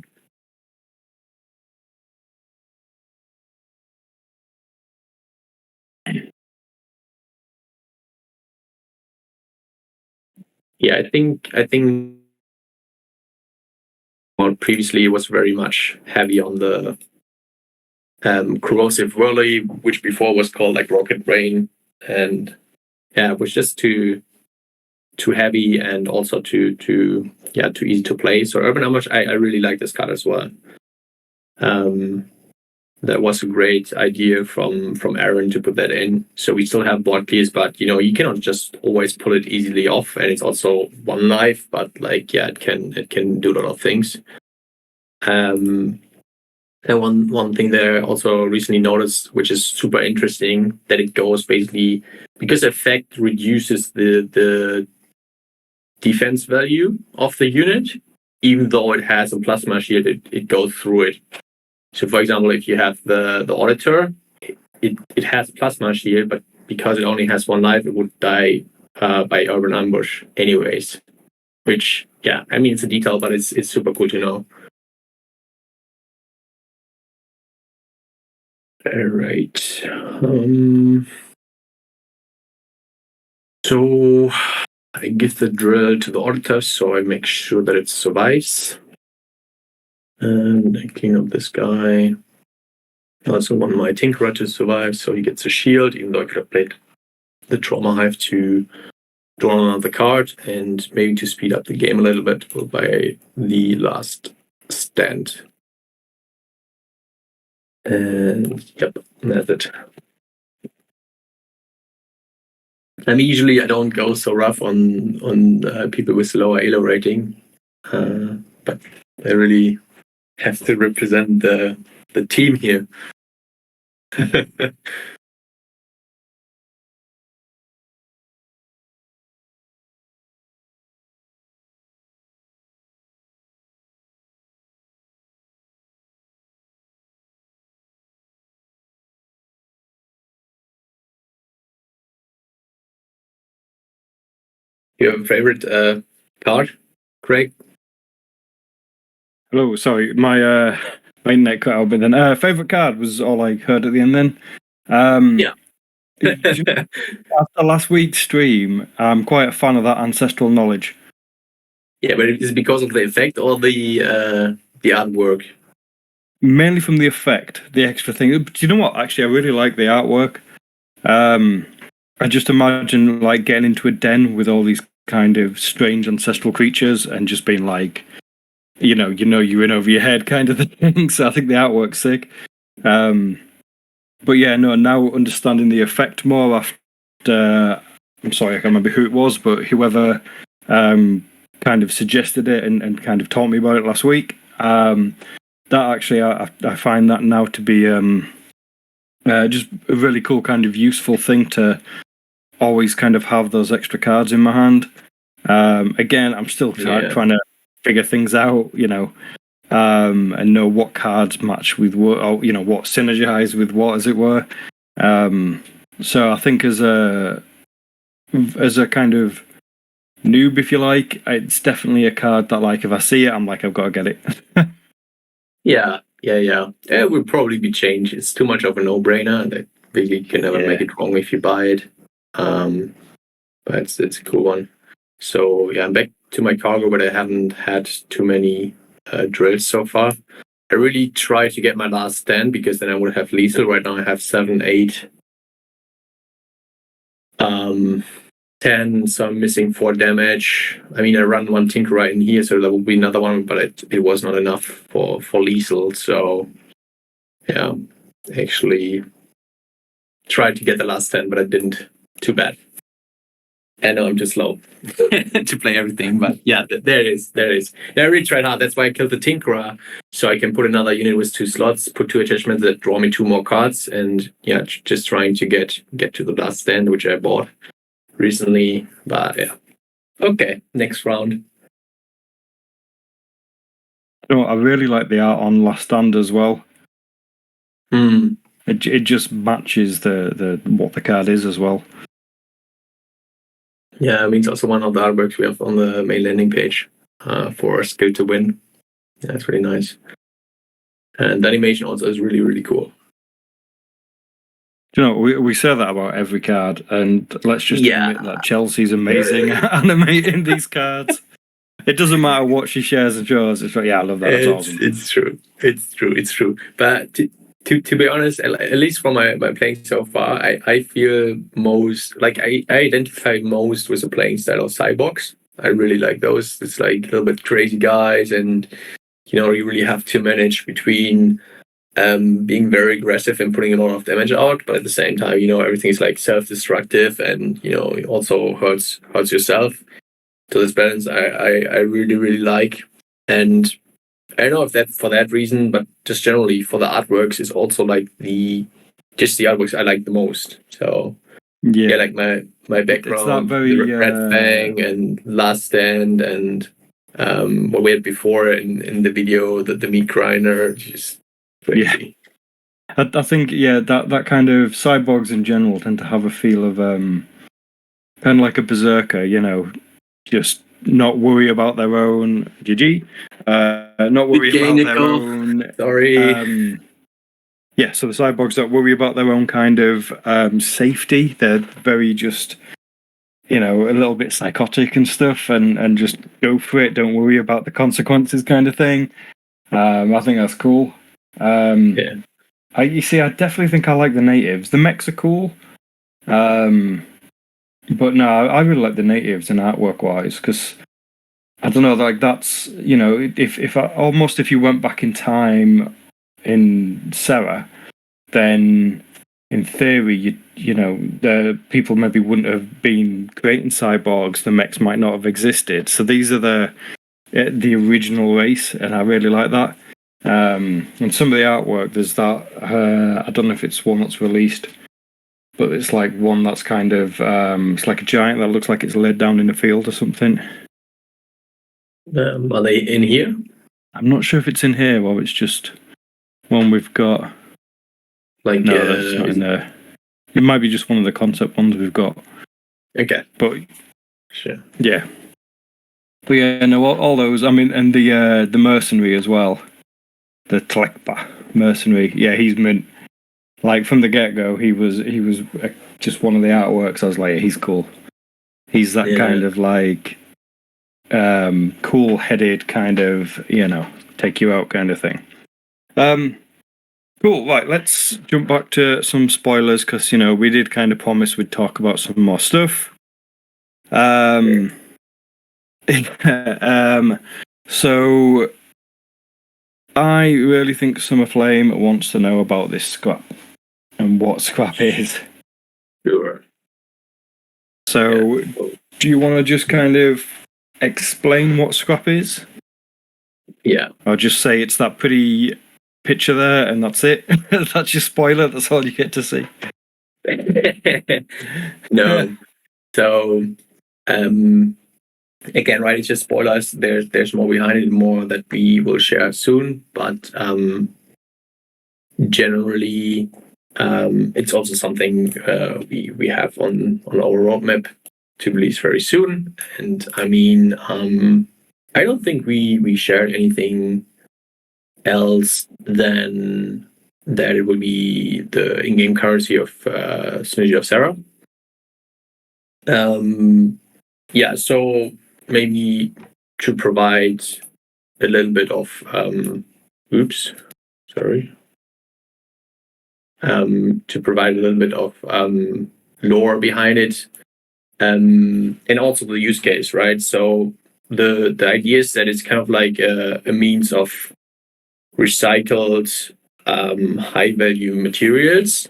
Speaker 2: Yeah, I think previously it was very much heavy on the Corrosive Whirly, which before was called like Rocket Rain, and it was just too heavy and also too easy to play. So Urban Ambush, I really like this card as well. That was a great idea from Aaron to put that in. So we still have board clears, but you cannot just always pull it easily off, and it's also 1 life, but it can do a lot of things. And one thing that I also recently noticed, which is super interesting, that it goes basically because effect reduces the defense value of the unit, even though it has a plasma shield, it goes through it. So, for example, if you have the Auditor, it has plasma shield, but because it only has 1 life, it would die by Urban Ambush anyways. Which, it's a detail, but it's super cool to know. All right. So I give the drill to the Auditor, so I make sure that it survives. And I clean up this guy. also want my Tinkerer to survive, so he gets a shield, even though I could have played the Trauma Hive to draw another card, and maybe to speed up the game a little bit by the last stand. And yep, that's it. I mean, usually I don't go so rough on people with lower ELO rating, but I really have to represent the team here. You have a favorite card, Craig?
Speaker 1: Hello, sorry, my internet cut out. But then, favorite card was all I heard at the end. Then,
Speaker 2: Yeah.
Speaker 1: After last week's stream, I'm quite a fan of that ancestral knowledge.
Speaker 2: Yeah, but is it because of the effect or the artwork?
Speaker 1: Mainly from the effect, the extra thing. But you know what? Actually, I really like the artwork. I just imagine like getting into a den with all these kind of strange ancestral creatures and just being like, you're in over your head kind of thing. So I think the artwork's sick. But yeah, no, now understanding the effect more after, I'm sorry, I can't remember who it was, but whoever kind of suggested it and kind of taught me about it last week, that actually, I find that now to be just a really cool kind of useful thing to always kind of have those extra cards in my hand. Again, I'm still trying to figure things out, and know what cards match with what, or, what synergize with what, as it were. So I think as a kind of noob, if you like, it's definitely a card that, like, if I see it, I'm like, I've got to get it.
Speaker 2: Yeah. It would probably be changed. It's too much of a no-brainer. That really you can never make it wrong if you buy it. But it's a cool one. So yeah, I'm back to my cargo, but I haven't had too many drills so far. I really try to get my last stand because then I would have lethal. Right now I have 7, 8, 10, so I'm missing 4 damage. I mean, I run one Tinker right in here, so there will be another one, but it was not enough for lethal. So yeah, actually tried to get the last 10, but I didn't. Too bad. I know I'm too slow to play everything, but yeah, there it is. Yeah, I really tried hard. That's why I killed the Tinkerer, so I can put another unit with 2 slots, put 2 attachments that draw me 2 more cards, and yeah, just trying to get to the last stand, which I bought recently. But yeah, okay, next round.
Speaker 1: I really like the art on Last Stand as well. It just matches the what the card is as well.
Speaker 2: Yeah, I mean, it's also one of the artworks we have on the main landing page for Skill to Win. Yeah, it's really nice. And the animation also is really, really cool.
Speaker 1: We say that about every card, and let's just admit that Chelsea's amazing at animating these cards. It doesn't matter what she shares and shows. It's like, yeah, I love that. It's awesome.
Speaker 2: It's true. But to be honest, at least for my playing so far, I feel most like I identify most with the playing style of Cyborgs. I really like those. It's like a little bit crazy guys, and you really have to manage between being very aggressive and putting a lot of damage out, but at the same time, everything is like self-destructive, and it also hurts yourself. So this balance I really, really like, and I don't know if that's for that reason, but just generally for the artworks is also like the artworks I like the most. So yeah, like my background, very, the Red Fang and Last Stand, and what we had before in the video, the meat grinder, just crazy.
Speaker 1: Yeah. I think that kind of cyborgs in general tend to have a feel of kind of like a berserker, just not worry about their own not worry about their own.
Speaker 2: Sorry.
Speaker 1: So the cyborgs don't worry about their own kind of safety. They're very just a little bit psychotic and stuff, and just go for it. Don't worry about the consequences, kind of thing. I think that's cool. You see, I definitely think I like the natives. The mechs are cool. But no, I really like the natives and artwork wise, because I don't know, like that's, you know, if you went back in time in Serra, then in theory, you know, the people maybe wouldn't have been creating cyborgs. The mechs might not have existed. So these are the original race, and I really like that. And some of the artwork, there's that. I don't know if it's one that's released, but it's like one that's kind of it's like a giant that looks like it's laid down in a field or something.
Speaker 2: Are they in here?
Speaker 1: I'm not sure if it's in here or it's just one we've got.
Speaker 2: Like,
Speaker 1: no, that's not in there. It might be just one of the concept ones we've got.
Speaker 2: Okay,
Speaker 1: But
Speaker 2: sure.
Speaker 1: Yeah, but yeah, no, all those. I mean, and the mercenary as well, the Tlekpa mercenary. Yeah, he's mint. Like from the get go, he was just one of the artworks. I was like, he's cool. He's that kind of like cool headed kind of, you know, take you out kind of thing. Cool. Right, let's jump back to some spoilers because, you know, we did kind of promise we'd talk about some more stuff. So I really think Summer Flame wants to know about this scrap and what scrap is.
Speaker 2: Sure.
Speaker 1: So, do you want to just kind of explain what scrap is?
Speaker 2: Yeah.
Speaker 1: Or just say it's that pretty picture there and that's it? That's your spoiler, that's all you get to see.
Speaker 2: No. So, again, right, it's just spoilers. There's more behind it, more that we will share soon. But generally, it's also something we have on our roadmap to release very soon. And I mean, I don't think we shared anything else than that it will be the in-game currency of Sage of Serra. Yeah, so maybe to provide a little bit of to provide a little bit of lore behind it, and also the use case, right? So the idea is that it's kind of like a means of recycled high value materials.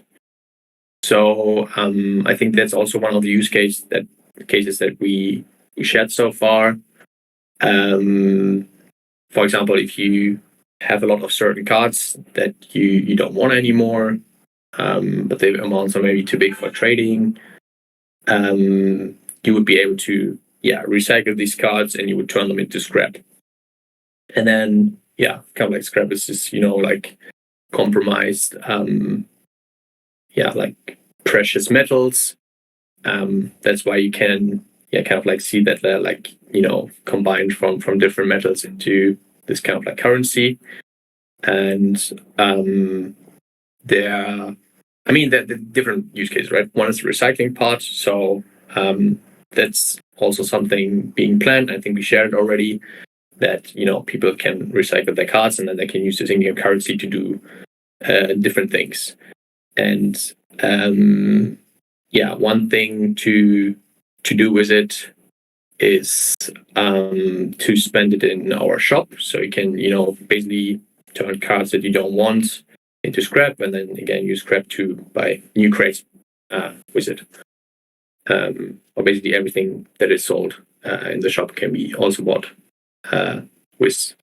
Speaker 2: So I think that's also one of the use cases that we shared so far. For example, if you have a lot of certain cards that you don't want anymore, but the amounts are maybe too big for trading, you would be able to recycle these cards and you would turn them into scrap. And then kind of like scrap is just, you know, like compromised like precious metals. That's why you can kind of like see that they're like, you know, combined from different metals into this kind of like currency. And they're different use cases, right? One is the recycling part. So that's also something being planned. I think we shared it already, that, you know, people can recycle their cards and then they can use this in-game currency to do different things. And one thing to do with it is to spend it in our shop. So you can, you know, basically turn cards that you don't want into scrap, and then again use scrap to buy new crates with it. Or basically everything that is sold in the shop can be also bought with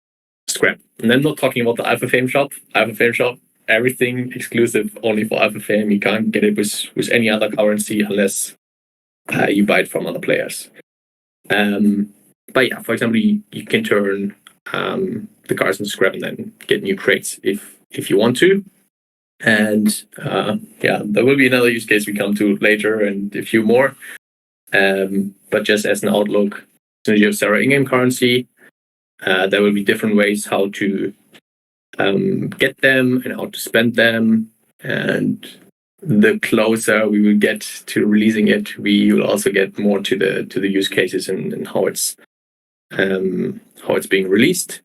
Speaker 2: scrap. And I'm not talking about the Alpha Fame shop. Alpha Fame shop, everything exclusive only for Alpha Fame. You can't get it with any other currency unless you buy it from other players. But yeah, for example, you can turn the cards into scrap and then get new crates if you want to. And there will be another use case we come to later and a few more. But just as an outlook, Sage of Serra in-game currency, there will be different ways how to get them and how to spend them. And the closer we will get to releasing it, we will also get more to the use cases and how it's being released.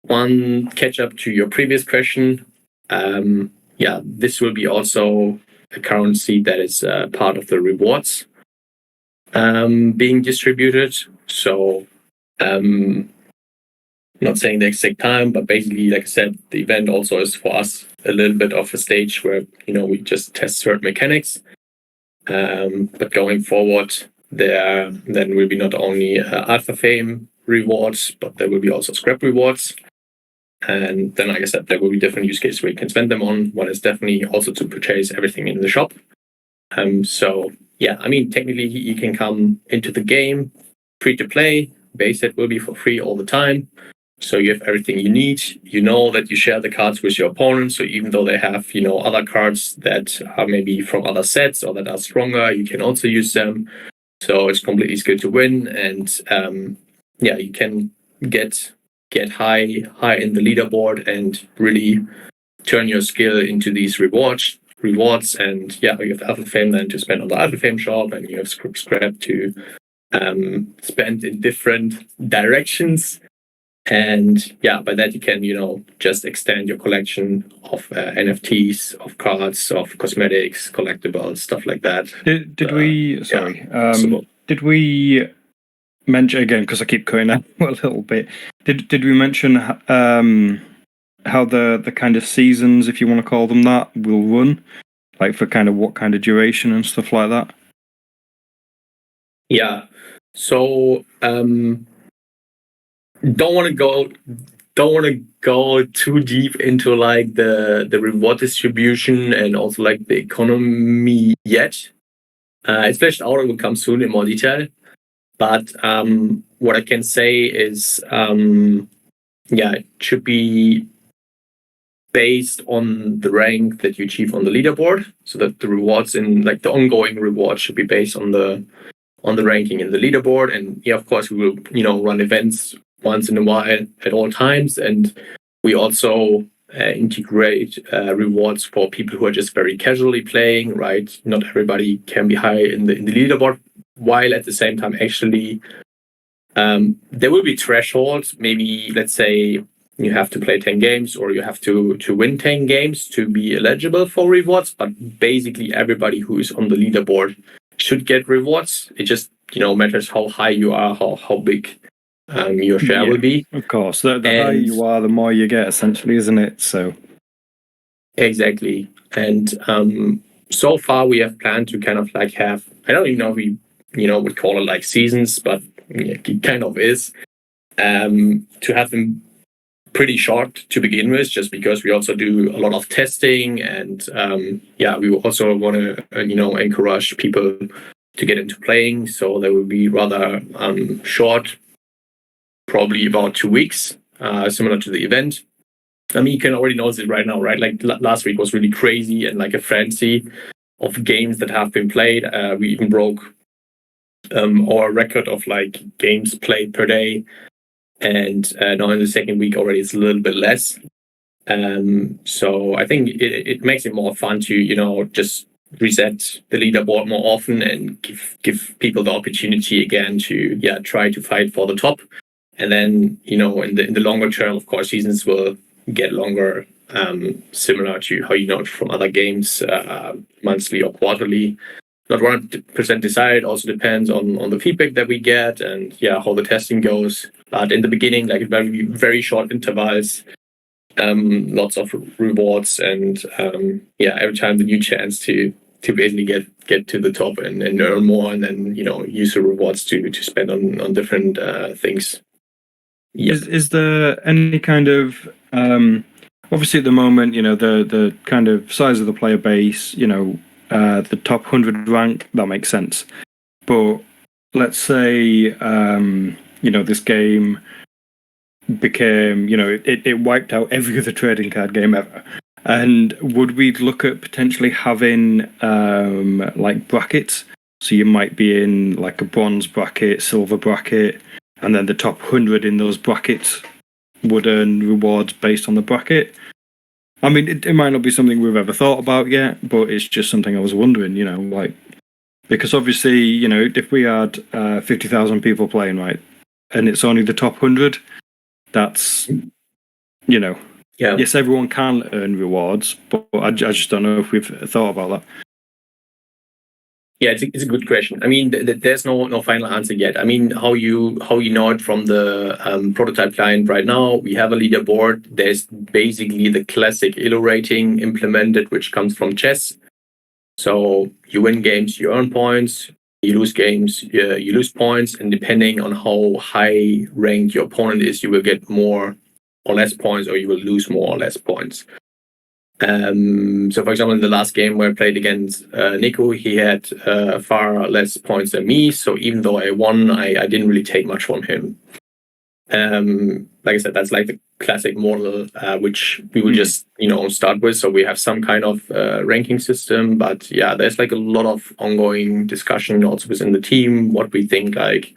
Speaker 2: One catch up to your previous question. this will be also a currency that is part of the rewards being distributed. So, not saying the exact time, but basically, like I said, the event also is for us a little bit of a stage where we just test certain mechanics. But going forward, there then will be not only Alpha Fame rewards, but there will be also scrap rewards. And then, like I said, there will be different use cases where you can spend them on. One is definitely also to purchase everything in the shop. Technically you can come into the game free to play. Base set will be for free all the time. So you have everything you need. You know that you share the cards with your opponent. So even though they have, other cards that are maybe from other sets or that are stronger, you can also use them. So it's completely good to win. And you can get high in the leaderboard and really turn your skill into these rewards. And you have Alpha Fame then to spend on the Alpha Fame shop, and you have scrap to spend in different directions. And by that you can just extend your collection of NFTs, of cards, of cosmetics, collectibles, stuff like that.
Speaker 1: Did we mention again, because I keep cutting out a little bit, did we mention how the kind of seasons, if you want to call them that, will run, like for kind of what kind of duration and stuff like that?
Speaker 2: So don't want to go too deep into like the reward distribution and also like the economy yet. It's fleshed out. It will come soon in more detail. But what I can say is, it should be based on the rank that you achieve on the leaderboard, so that the rewards in like the ongoing rewards should be based on the ranking in the leaderboard. And of course we will run events once in a while at all times, and we also integrate rewards for people who are just very casually playing, right? Not everybody can be high in the leaderboard, while at the same time actually there will be thresholds. Maybe let's say you have to play 10 games or you have to win 10 games to be eligible for rewards, but basically everybody who is on the leaderboard should get rewards. It just matters how high you are, how big your share will be.
Speaker 1: Of course, the higher you are, the more you get, essentially, isn't it? So
Speaker 2: exactly. And so far we have planned to kind of like have, I don't even know if we would call it like seasons, but it kind of is, to have them pretty short to begin with, just because we also do a lot of testing. And we also want to encourage people to get into playing, so they will be rather short, probably about 2 weeks, similar to the event. I mean, you can already notice it right now, right? Like last week was really crazy and like a frenzy of games that have been played. We even broke our record of like games played per day. And now in the second week already it's a little bit less. So I think it makes it more fun to just reset the leaderboard more often and give people the opportunity again to try to fight for the top. And then in the longer term, of course, seasons will get longer, similar to how from other games, monthly or quarterly. Not 100% decided. Also depends on the feedback that we get and how the testing goes. But in the beginning, like very very short intervals, lots of rewards, and every time the new chance to basically get to the top and earn more, and then use the rewards to spend on different things.
Speaker 1: Is there any kind of obviously at the moment the kind of size of the player base, the top 100 rank, that makes sense. But let's say this game became it wiped out every other trading card game ever, and would we look at potentially having like brackets? So you might be in like a bronze bracket, silver bracket, and then the top 100 in those brackets would earn rewards based on the bracket. I mean, it might not be something we've ever thought about yet, but it's just something I was wondering, like, because obviously, if we had 50,000 people playing, right, and it's only the top 100, that's, Yes, everyone can earn rewards, but I just don't know if we've thought about that.
Speaker 2: Yeah, it's a good question. I mean, there's no final answer yet. I mean, how you know it from the prototype client right now, we have a leaderboard. There's basically the classic Elo rating implemented, which comes from chess. So you win games, you earn points. You lose games, you lose points, and depending on how high ranked your opponent is, you will get more or less points, or you will lose more or less points. So, for example, in the last game where I played against Nico, he had far less points than me. So even though I won, I didn't really take much from him. Like I said, that's like the classic model, which we will just start with. So we have some kind of ranking system, but yeah, there's like a lot of ongoing discussion also within the team, what we think like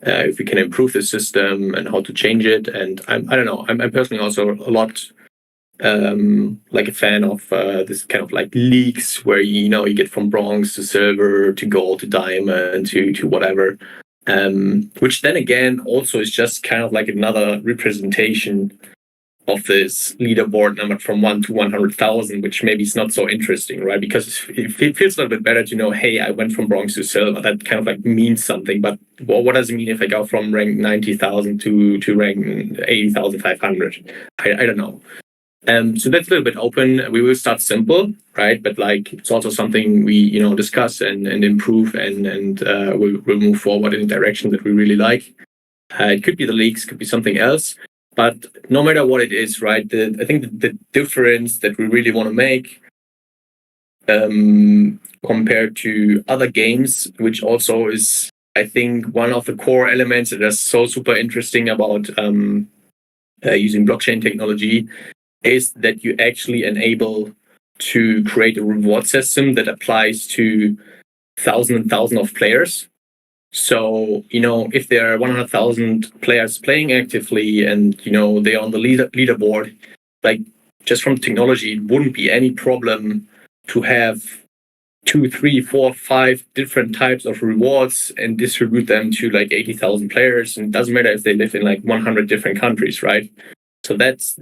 Speaker 2: if we can improve the system and how to change it. And I don't know, I'm personally also a lot like a fan of this kind of like leagues where you get from bronze to silver to gold to diamond to whatever. Which then again also is just kind of like another representation of this leaderboard number from 1 to 100,000, which maybe is not so interesting, right? Because it feels a little bit better to know, hey, I went from bronze to silver. That kind of like means something. But what does it mean if I go from rank 90,000 to rank 80,500? I don't know. So that's a little bit open. We will start simple, right? But like it's also something we discuss and improve and we'll move forward in a direction that we really like. It could be the leagues, could be something else, but no matter what it is, right? I think the difference that we really want to make compared to other games, which also is I think one of the core elements that is so super interesting about using blockchain technology, is that you actually enable to create a reward system that applies to thousands and thousands of players. So, if there are 100,000 players playing actively and, they're on the leaderboard, like just from technology, it wouldn't be any problem to have 2, 3, 4, 5 different types of rewards and distribute them to like 80,000 players. And it doesn't matter if they live in like 100 different countries, right? So that's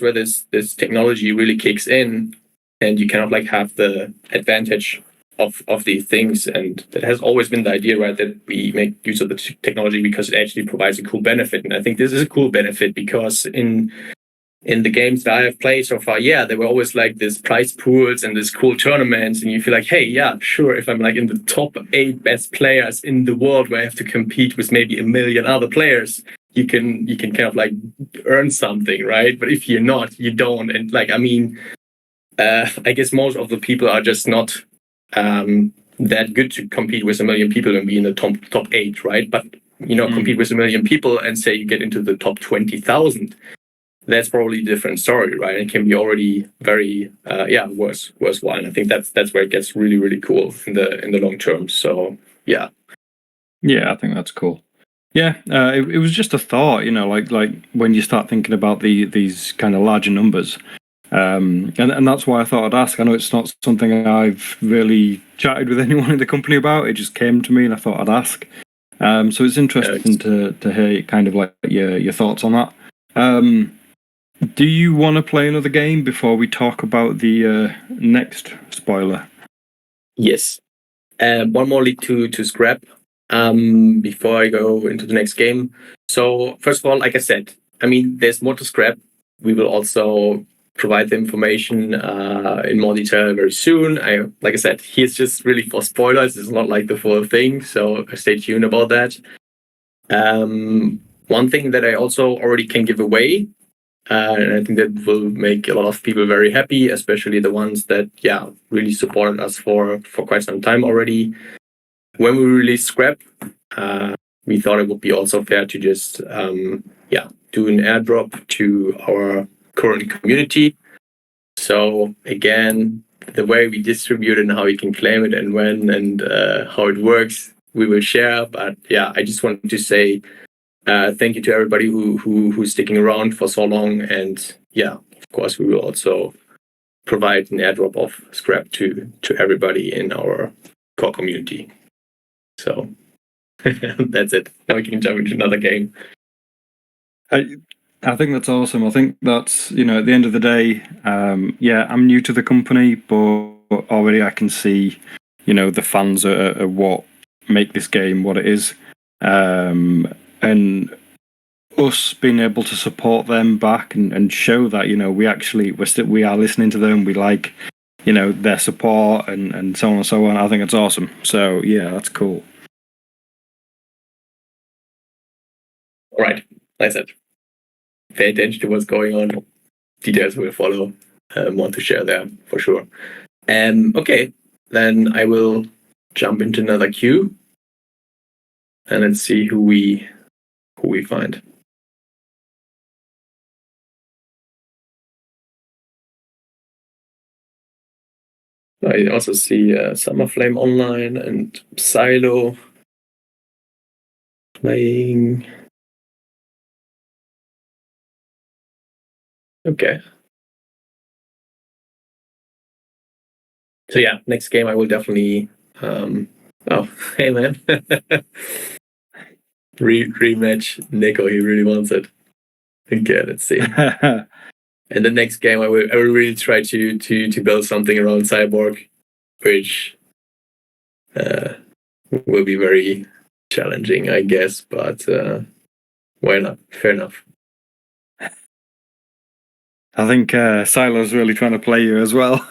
Speaker 2: where this technology really kicks in, and you kind of like have the advantage of these things. And that has always been the idea, right? That we make use of the technology because it actually provides a cool benefit. And I think this is a cool benefit because in the games that I have played so far, there were always like this prize pools and this cool tournaments, and you feel like, hey, yeah, sure, if I'm like in the top 8 best players in the world where I have to compete with maybe a million other players, you can kind of like earn something, right? But if you're not, you don't. And like, I mean, I guess most of the people are just not that good to compete with a million people and be in the top 8, right? But compete with a million people and say you get into the top 20,000. That's probably a different story, right? It can be already very, worthwhile. And I think that's where it gets really, really cool in the long term. So yeah.
Speaker 1: Yeah, I think that's cool. Yeah, it was just a thought, like when you start thinking about these kind of larger numbers, and that's why I thought I'd ask. I know it's not something I've really chatted with anyone in the company about. It just came to me, and I thought I'd ask. So it's interesting to hear kind of like your thoughts on that. Do you want to play another game before we talk about the next spoiler?
Speaker 2: Yes. One more lead to scrap before I go into the next game. So first of all, like I said, I mean, there's more to scrap. We will also provide the information in more detail very soon. Like I said, here's just really for spoilers. It's not like the full thing, so stay tuned about that. One thing that I also already can give away, and I think that will make a lot of people very happy, especially the ones that really supported us for quite some time already. When we release Scrap, we thought it would be also fair to just do an airdrop to our current community. So again, the way we distribute it and how you can claim it and when and how it works, we will share. But I just wanted to say thank you to everybody who's sticking around for so long. And of course, we will also provide an airdrop of Scrap to everybody in our core community. So that's it. Now we can jump into another game.
Speaker 1: I think that's awesome. I think that's, at the end of the day, I'm new to the company, but already I can see, the fans are what make this game what it is. And us being able to support them back and show that, we are listening to them. We like, their support and so on and so on. I think it's awesome. So yeah, that's cool.
Speaker 2: All right. Like I said, pay attention to what's going on. Details will follow. Want to share there for sure. Okay, then I will jump into another queue, and let's see who we find. I also see Summerflame online and Silo playing. Okay. So yeah, next game I will definitely. Oh, hey man. Rematch Nico. He really wants it. Okay, let's see. And the next game I will really try to build something around Cyborg, which will be very challenging, I guess. But why not? Fair enough.
Speaker 1: I think Silo's really trying to play you as well.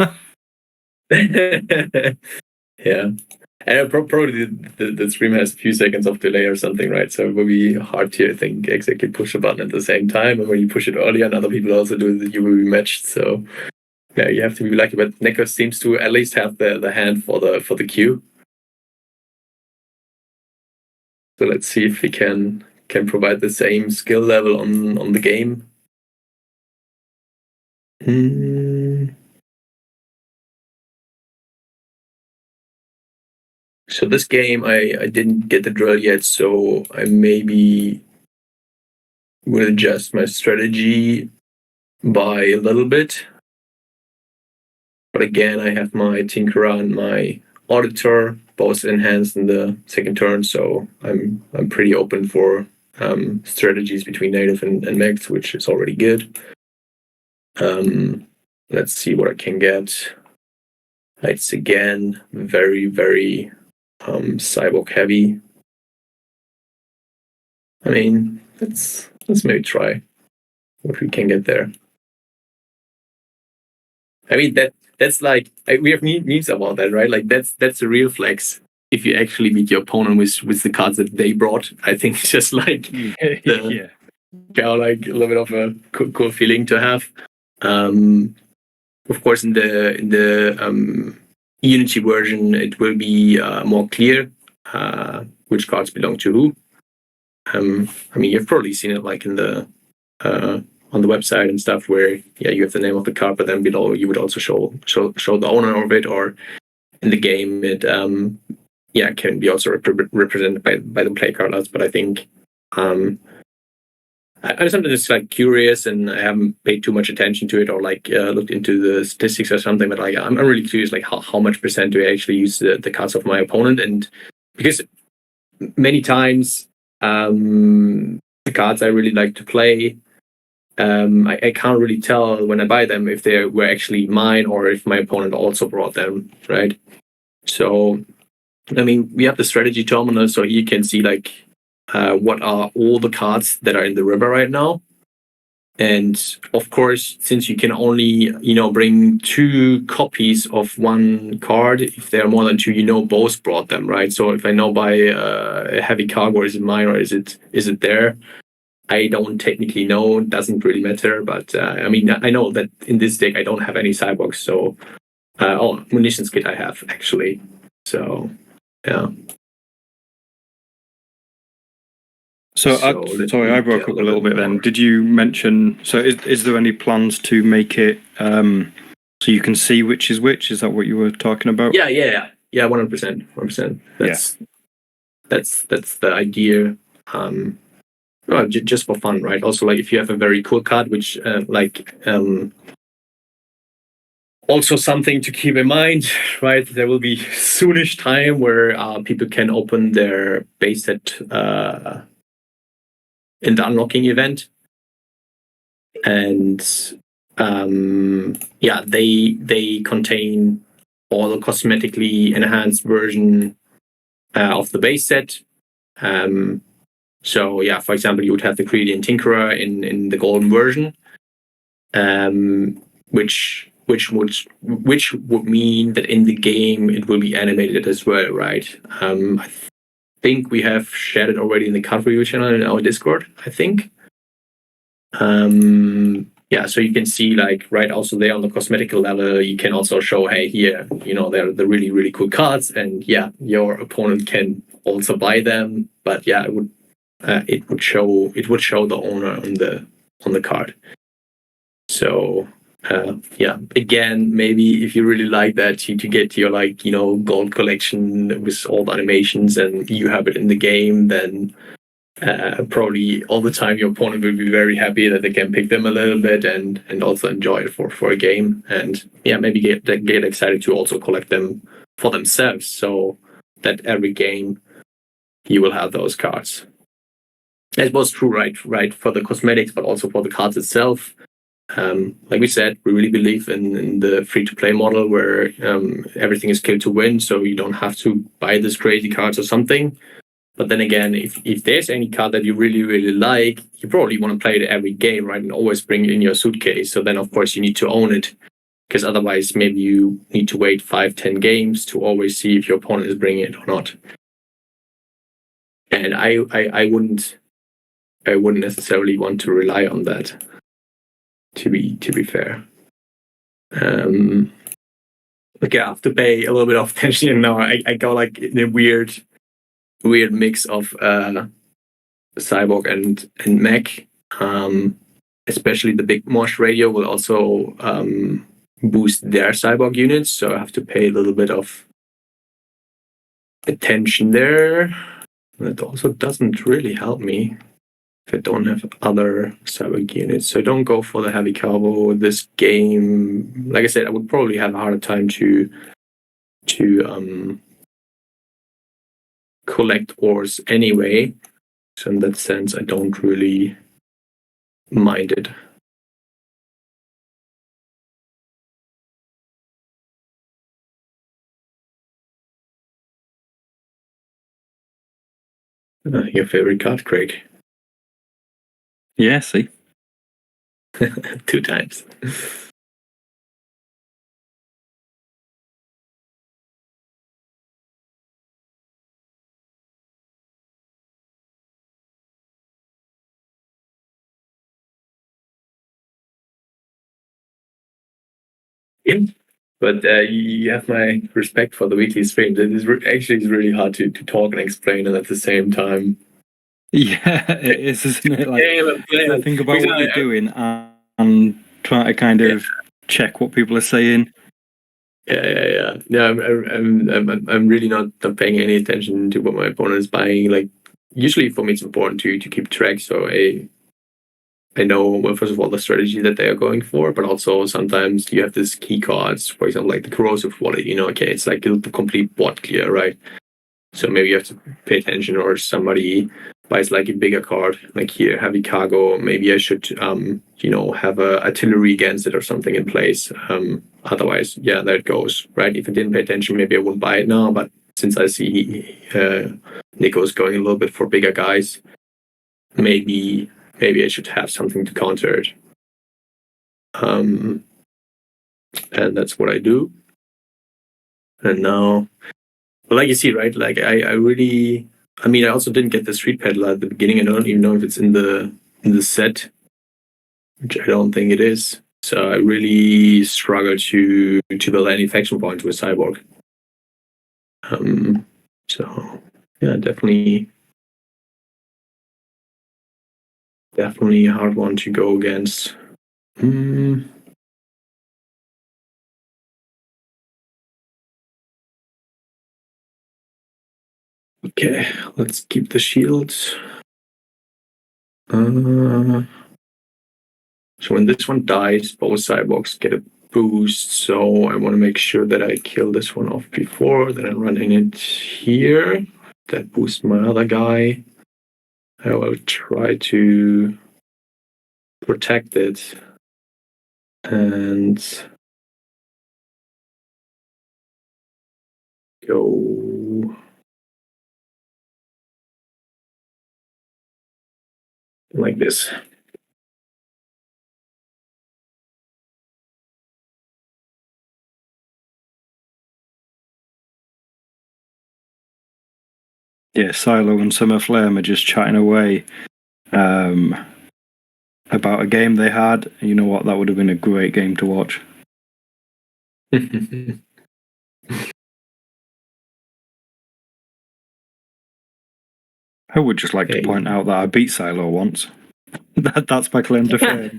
Speaker 2: Yeah. And probably the stream has a few seconds of delay or something, right? So it will be hard to, I think, exactly push a button at the same time. And when you push it earlier and other people also do it, you will be matched. So yeah, you have to be lucky. But Neko seems to at least have the hand for the queue. So let's see if we can provide the same skill level on the game. So this game, I didn't get the drill yet, so I maybe will adjust my strategy by a little bit. But again, I have my Tinkerer and my Auditor both enhanced in the second turn, so I'm pretty open for strategies between native and mechs, which is already good. Let's see what I can get. It's again very, very cyborg heavy. I mean, let's maybe try what we can get there. I mean that's like we have memes about that, right? Like that's a real flex if you actually beat your opponent with the cards that they brought. I think it's just like kind of like a little bit of a cool feeling to have. Of course, in the Unity version, it will be more clear which cards belong to who. I mean, you've probably seen it like in the on the website and stuff where you have the name of the card, but then below you would also show the owner of it, or in the game it can be also represented by the play card lists. But I think I'm sometimes just like curious, and I haven't paid too much attention to it or like looked into the statistics or something. But like I'm really curious, like how much percent do I actually use the cards of my opponent, and because many times the cards I really like to play, I can't really tell when I buy them if they were actually mine or if my opponent also brought them, right? So, I mean, we have the strategy terminal, so you can see like what are all the cards that are in the river right now. And of course, since you can only, bring 2 copies of one card, if there are more than 2, both brought them, right? So if I know by a heavy cargo, is it mine or is it there? I don't technically know. It doesn't really matter. But I mean, I know that in this deck I don't have any cyborgs. So, munitions kit I have actually. So, yeah.
Speaker 1: So sorry, I broke up a little bit then. Did you mention, so is there any plans to make it so you can see which is which? Is that what you were talking about?
Speaker 2: Yeah, 100%. That's the idea. Well, just for fun, right? Also, like if you have a very cool card, which also something to keep in mind, right? There will be soonish time where people can open their base set in the unlocking event. and they contain all the cosmetically enhanced version of the base set. So yeah, for example, you would have the Greedy and Tinkerer in the golden version, which would mean that in the game it will be animated as well, right? I think we have shared it already in the card review channel in our Discord, I think. Yeah, so you can see like right also there on the cosmetical level, you can also show, hey, here, they're the really, really cool cards, and yeah, your opponent can also buy them. But yeah, it would show the owner on the card. So yeah, again, maybe if you really like that, to get your gold collection with all the animations and you have it in the game, then probably all the time your opponent will be very happy that they can pick them a little bit and also enjoy it for a game, and yeah, maybe get excited to also collect them for themselves, so that every game you will have those cards. That was true, right, for the cosmetics, but also for the cards itself. Like we said, we really believe in the free-to-play model where everything is kill to win, so you don't have to buy this crazy cards or something. But then again, if there's any card that you really, really like, you probably want to play it every game, right? And always bring it in your suitcase. So then, of course, you need to own it, because otherwise maybe you need to wait 5-10 games to always see if your opponent is bringing it or not. And I wouldn't necessarily want to rely on that, to be fair. Okay, I have to pay a little bit of attention now. I got like in a weird mix of Cyborg and mech. Especially the big Mosh radio will also boost their Cyborg units, so I have to pay a little bit of attention there. That also doesn't really help me if I don't have other Cyborg units. So don't go for the heavy combo this game. Like I said, I would probably have a harder time to collect ores anyway. So in that sense, I don't really mind it. Your favorite card, Craig?
Speaker 1: Yeah, see.
Speaker 2: 2 times. Yeah. But you have my respect for the weekly streams. It is actually really hard to talk and explain it at the same time.
Speaker 1: Yeah, it is, isn't it? Like, think about what you're doing and try to kind of check what people are saying.
Speaker 2: Yeah. I'm really not paying any attention to what my opponent is buying. Like, usually for me, it's important to keep track. So I know, well, first of all, the strategy that they are going for, but also sometimes you have these key cards, for example, like the corrosive wallet. Okay, it's like the complete bot clear, right? So maybe you have to pay attention, or somebody buys like a bigger card, like here, heavy cargo. Maybe I should, have a artillery against it or something in place. Otherwise, yeah, there it goes, right? If I didn't pay attention, maybe I wouldn't buy it now. But since I see Nico's going a little bit for bigger guys, maybe I should have something to counter it. And that's what I do. And now, like you see, right? Like I also didn't get the Street Peddler at the beginning. I don't even know if it's in the set, which I don't think it is. So I really struggle to build any faction points with Cyborg. So yeah, definitely a hard one to go against. Okay, let's keep the shields. So when this one dies, both cyborgs get a boost. So I want to make sure that I kill this one off before. Then I run in it here. That boosts my other guy. I will try to protected and go like this.
Speaker 1: Yeah, Silo and Summer Flame are just chatting away about a game they had. You know what? That would have been a great game to watch. I would just like to point out that I beat Silo once. That's my claim to fame.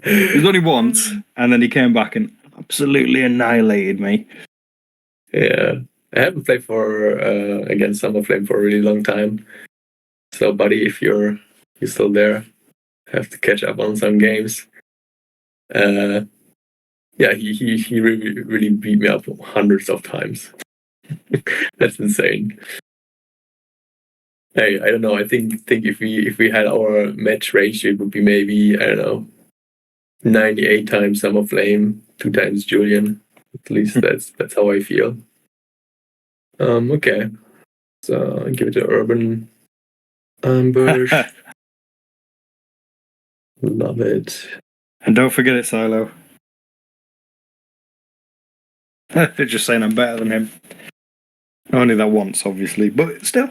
Speaker 1: It was only once, and then he came back and absolutely annihilated me.
Speaker 2: Yeah, I haven't played for against Summer Flame for a really long time. So, buddy, if you're still there, have to catch up on some games. Yeah, he really beat me up hundreds of times. That's insane. Hey, I don't know. I think if we had our match ratio, it would be maybe, I don't know, 98 times Summer Flame, 2 times Julian. At least that's how I feel. Okay. So I'll give it to Urban Ambush. Love it.
Speaker 1: And don't forget it, Silo. They're just saying I'm better than him. Only that once, obviously, but still.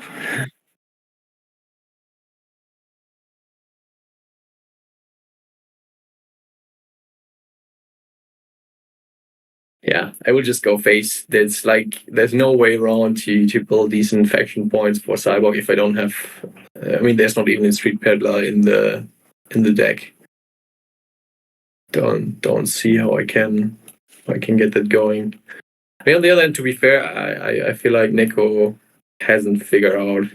Speaker 2: Yeah, I will just go face. There's no way around to build decent faction points for Cyborg if I don't have. I mean, there's not even a Street Peddler in the deck. Don't see how I can get that going. I mean, on the other hand, to be fair, I feel like Neko hasn't figured out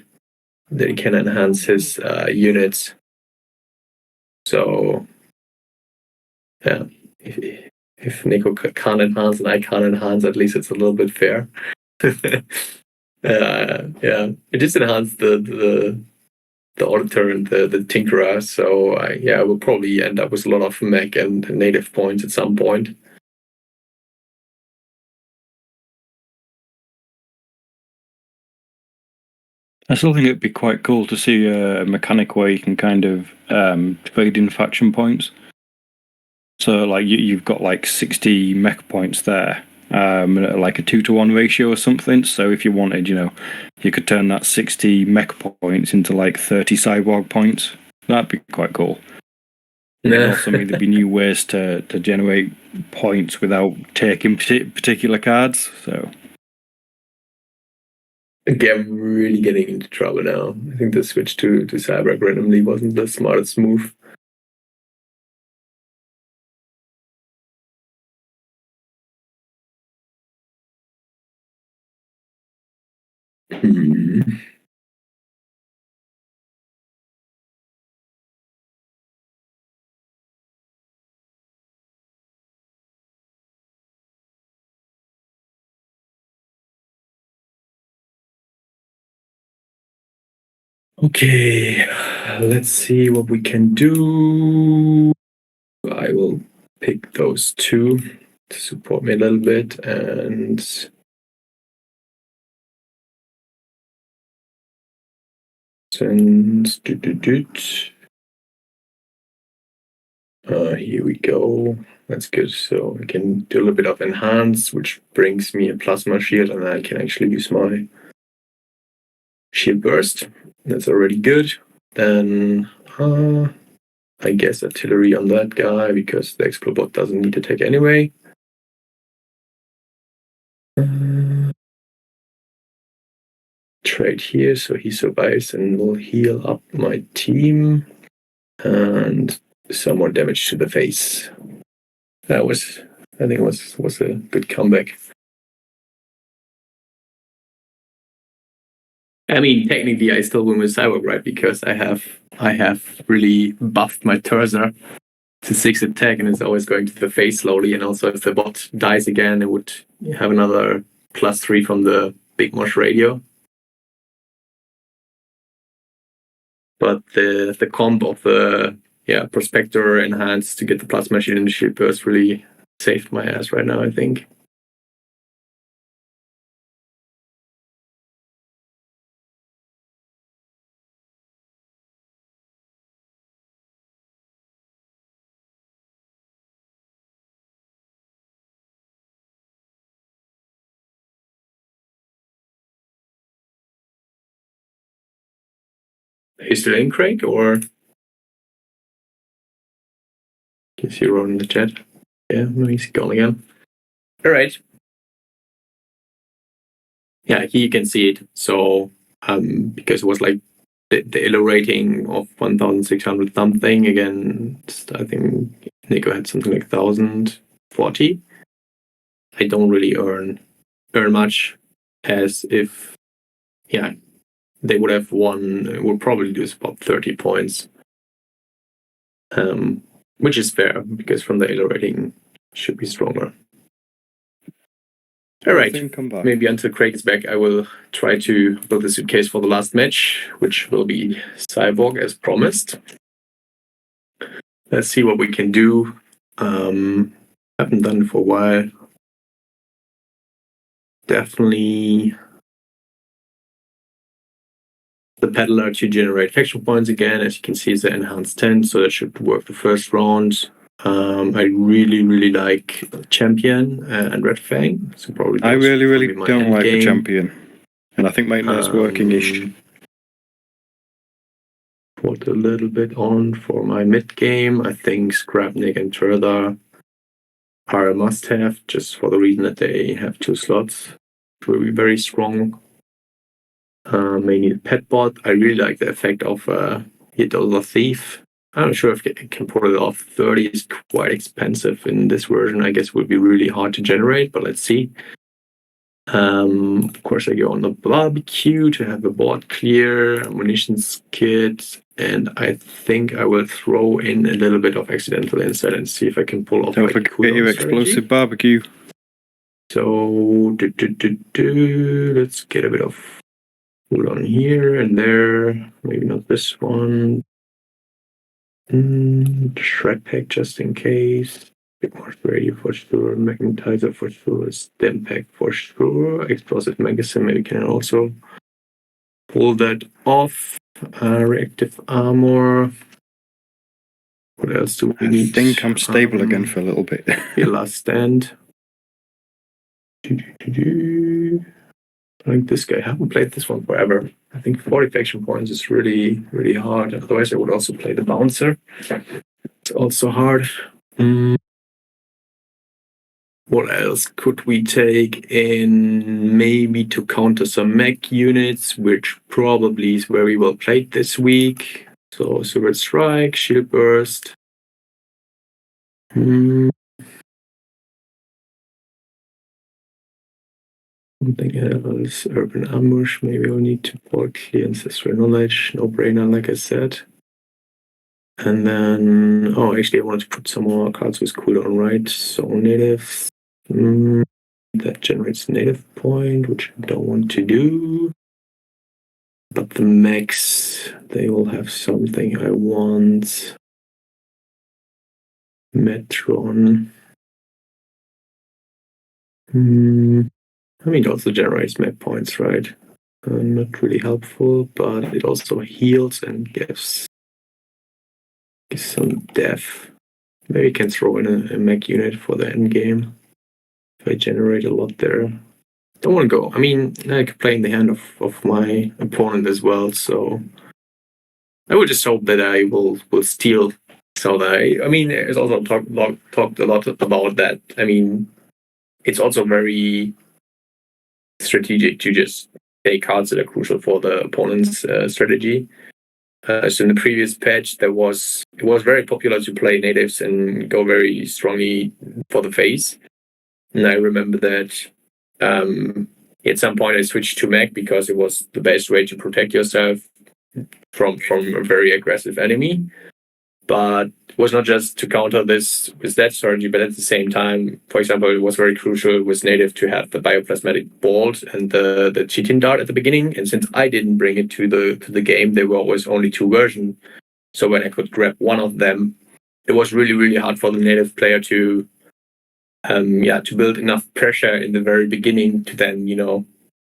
Speaker 2: that he can enhance his units. So yeah, if Neko can't enhance and I can't enhance, at least it's a little bit fair. Yeah, it just enhanced the auditor and the tinkerer. So I will probably end up with a lot of mech and native points at some point.
Speaker 1: I still think it'd be quite cool to see a mechanic where you can kind of trade in faction points. So, like, you've got like 60 mech points there, like a 2-to-1 ratio or something. So, if you wanted, you could turn that 60 mech points into like 30 cyborg points. That'd be quite cool. It also mean there'd be new ways to generate points without taking particular cards. So.
Speaker 2: Okay, I'm really getting into trouble now. I think the switch to Cyborg randomly wasn't the smartest move. Okay, let's see what we can do. I will pick those two to support me a little bit, and since here we go. That's good. So I can do a little bit of enhance, which brings me a plasma shield, and I can actually use my shield burst. That's already good. Then I guess artillery on that guy because the Explobot doesn't need attack anyway. Trade here so he survives and will heal up my team. And some more damage to the face. I think it was a good comeback. I mean, technically, I still win with Cyborg, right? Because I have really buffed my Terza to 6 attack, and it's always going to the face slowly. And also, if the bot dies again, it would have another +3 from the Big Mosh radio. but the comp of the Prospector enhanced to get the plasma shield and the shield burst really saved my ass right now, I think. Are you still in, Craig, or can you see Ron in the chat? Yeah, no, he's gone again. All right. Yeah, here you can see it. So, because it was like the elo rating of 1,600 something. Again, I think Nico had something like 1,040. I don't really earn much, as if they would have won. It would probably lose about 30 points, which is fair because from the elo rating should be stronger. All right, maybe until Craig is back, I will try to build the suitcase for the last match, which will be Cyborg as promised. Let's see what we can do. Haven't done it for a while. Definitely the peddler to generate faction points again. As you can see, it's the enhanced 10, so that should work the first round. I really like Champion and Red Fang. So probably
Speaker 1: I really don't like the Champion, and I think Maitland's working-ish.
Speaker 2: Put a little bit on for my mid game. I think Scrapnik and Truther are a must-have, just for the reason that they have 2 slots. It will be very strong. Mainly the pet bot. I really like the effect of Hidollah Thief. I'm not sure if I can pull it off. 30 is quite expensive in this version. I guess it would be really hard to generate, but let's see. Of course, I go on the barbecue to have the board clear, munitions kit, and I think I will throw in a little bit of accidental insight and see if I can pull off.
Speaker 1: Don't forget your explosive barbecue.
Speaker 2: So, let's get a bit of food on here and there. Maybe not this one. Shred pack just in case. Big Marsh radio for sure. Magnetizer for sure. Stem pack for sure. Explosive magazine. Maybe can also pull that off. Reactive armor. What else do we need?
Speaker 1: I think I'm stable again for a little bit.
Speaker 2: Your last stand. I like this guy. I haven't played this one forever. I think 40 faction points is really hard. Otherwise, I would also play the bouncer. It's also hard. What else could we take in? Maybe to counter some mech units, which probably is very well played this week. So Silver Strike, Shield Burst. Something else, Urban Ambush. Maybe we'll need to pull Clear Ancestral Knowledge. No brainer, like I said. And then, actually, I wanted to put some more cards with cooldown, right? So natives. That generates native point, which I don't want to do. But the mechs, they will have something I want. Metron. It also generates mech points, right? Not really helpful, but it also heals and gives some def. Maybe I can throw in a mech unit for the end game. If I generate a lot there. Don't want to go. I mean, I could play in the hand of my opponent as well, so I would just hope that I will steal. So that I mean, there's also talked a lot about that. I mean, it's also very strategic to just take cards that are crucial for the opponent's strategy. So in the previous patch, it was very popular to play natives and go very strongly for the face. And I remember that at some point I switched to mech because it was the best way to protect yourself from a very aggressive enemy. but it was not just to counter this with that strategy, but at the same time, for example, it was very crucial with native to have the bioplasmatic bolt and the chitin dart at the beginning. And since I didn't bring it to the game, there were always only 2 versions. So when I could grab one of them, it was really, really hard for the native player to build enough pressure in the very beginning to then,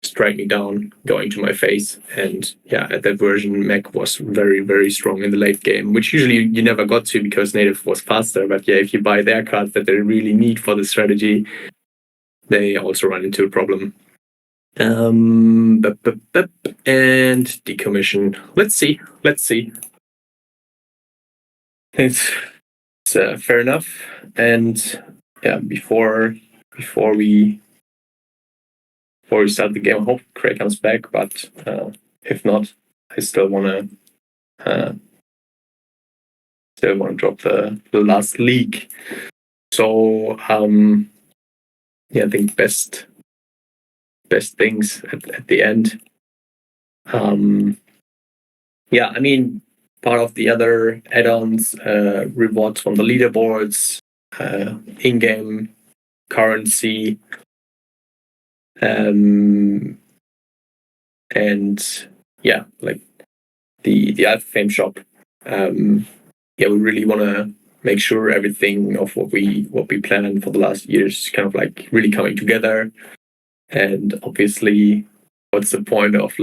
Speaker 2: strike me down, going to my face. And at that version, mech was very, very strong in the late game, which usually you never got to because native was faster. But if you buy their cards that they really need for the strategy, they also run into a problem. And decommission. Let's see. It's fair enough. And before we start the game, I hope Craig comes back. But if not, I still wanna drop the last leak. So I think best things at the end. I mean, part of the other add-ons, rewards from the leaderboards, in-game currency, and like the Alpha Fame shop. We really want to make sure everything of what we planned for the last years is kind of like really coming together. And obviously, what's the point of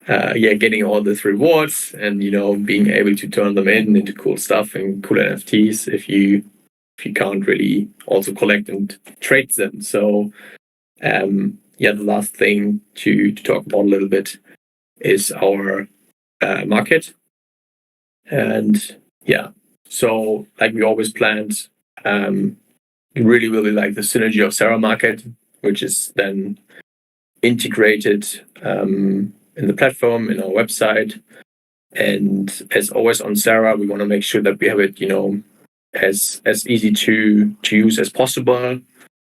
Speaker 2: getting all these rewards and being able to turn them into cool stuff and cool NFTs if you can't really also collect and trade them. So the last thing to talk about a little bit is our market. And so like we always planned, we really like the Synergy of Serra market, which is then integrated in the platform, in our website. And as always on Serra, we want to make sure that we have it, as easy to use as possible.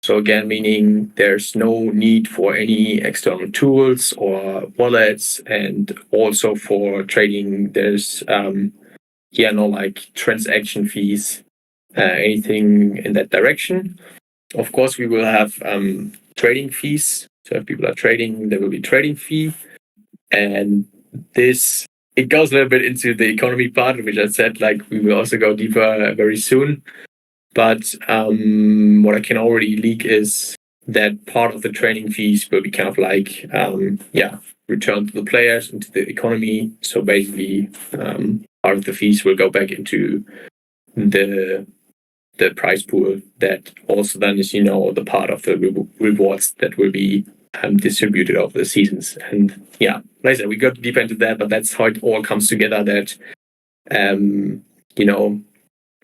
Speaker 2: So again, meaning there's no need for any external tools or wallets, and also for trading, there's no like transaction fees, anything in that direction. Of course, we will have trading fees. So if people are trading, there will be trading fee, and it goes a little bit into the economy part, which I said like we will also go deeper very soon. But what I can already leak is that part of the trading fees will be kind of like, returned to the players, into the economy. So basically, part of the fees will go back into the prize pool that also then is, the part of the rewards that will be distributed over the seasons. And like I said, we got deep into that, but that's how it all comes together that,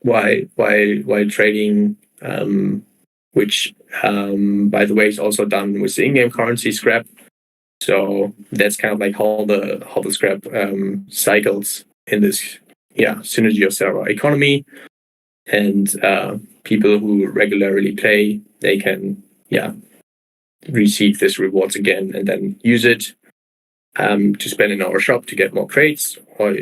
Speaker 2: while trading, which by the way is also done with the in-game currency scrap. So that's kind of like how the scrap cycles in this Synergy of Serra economy. And people who regularly play, they can receive this rewards again and then use it to spend in our shop to get more crates, or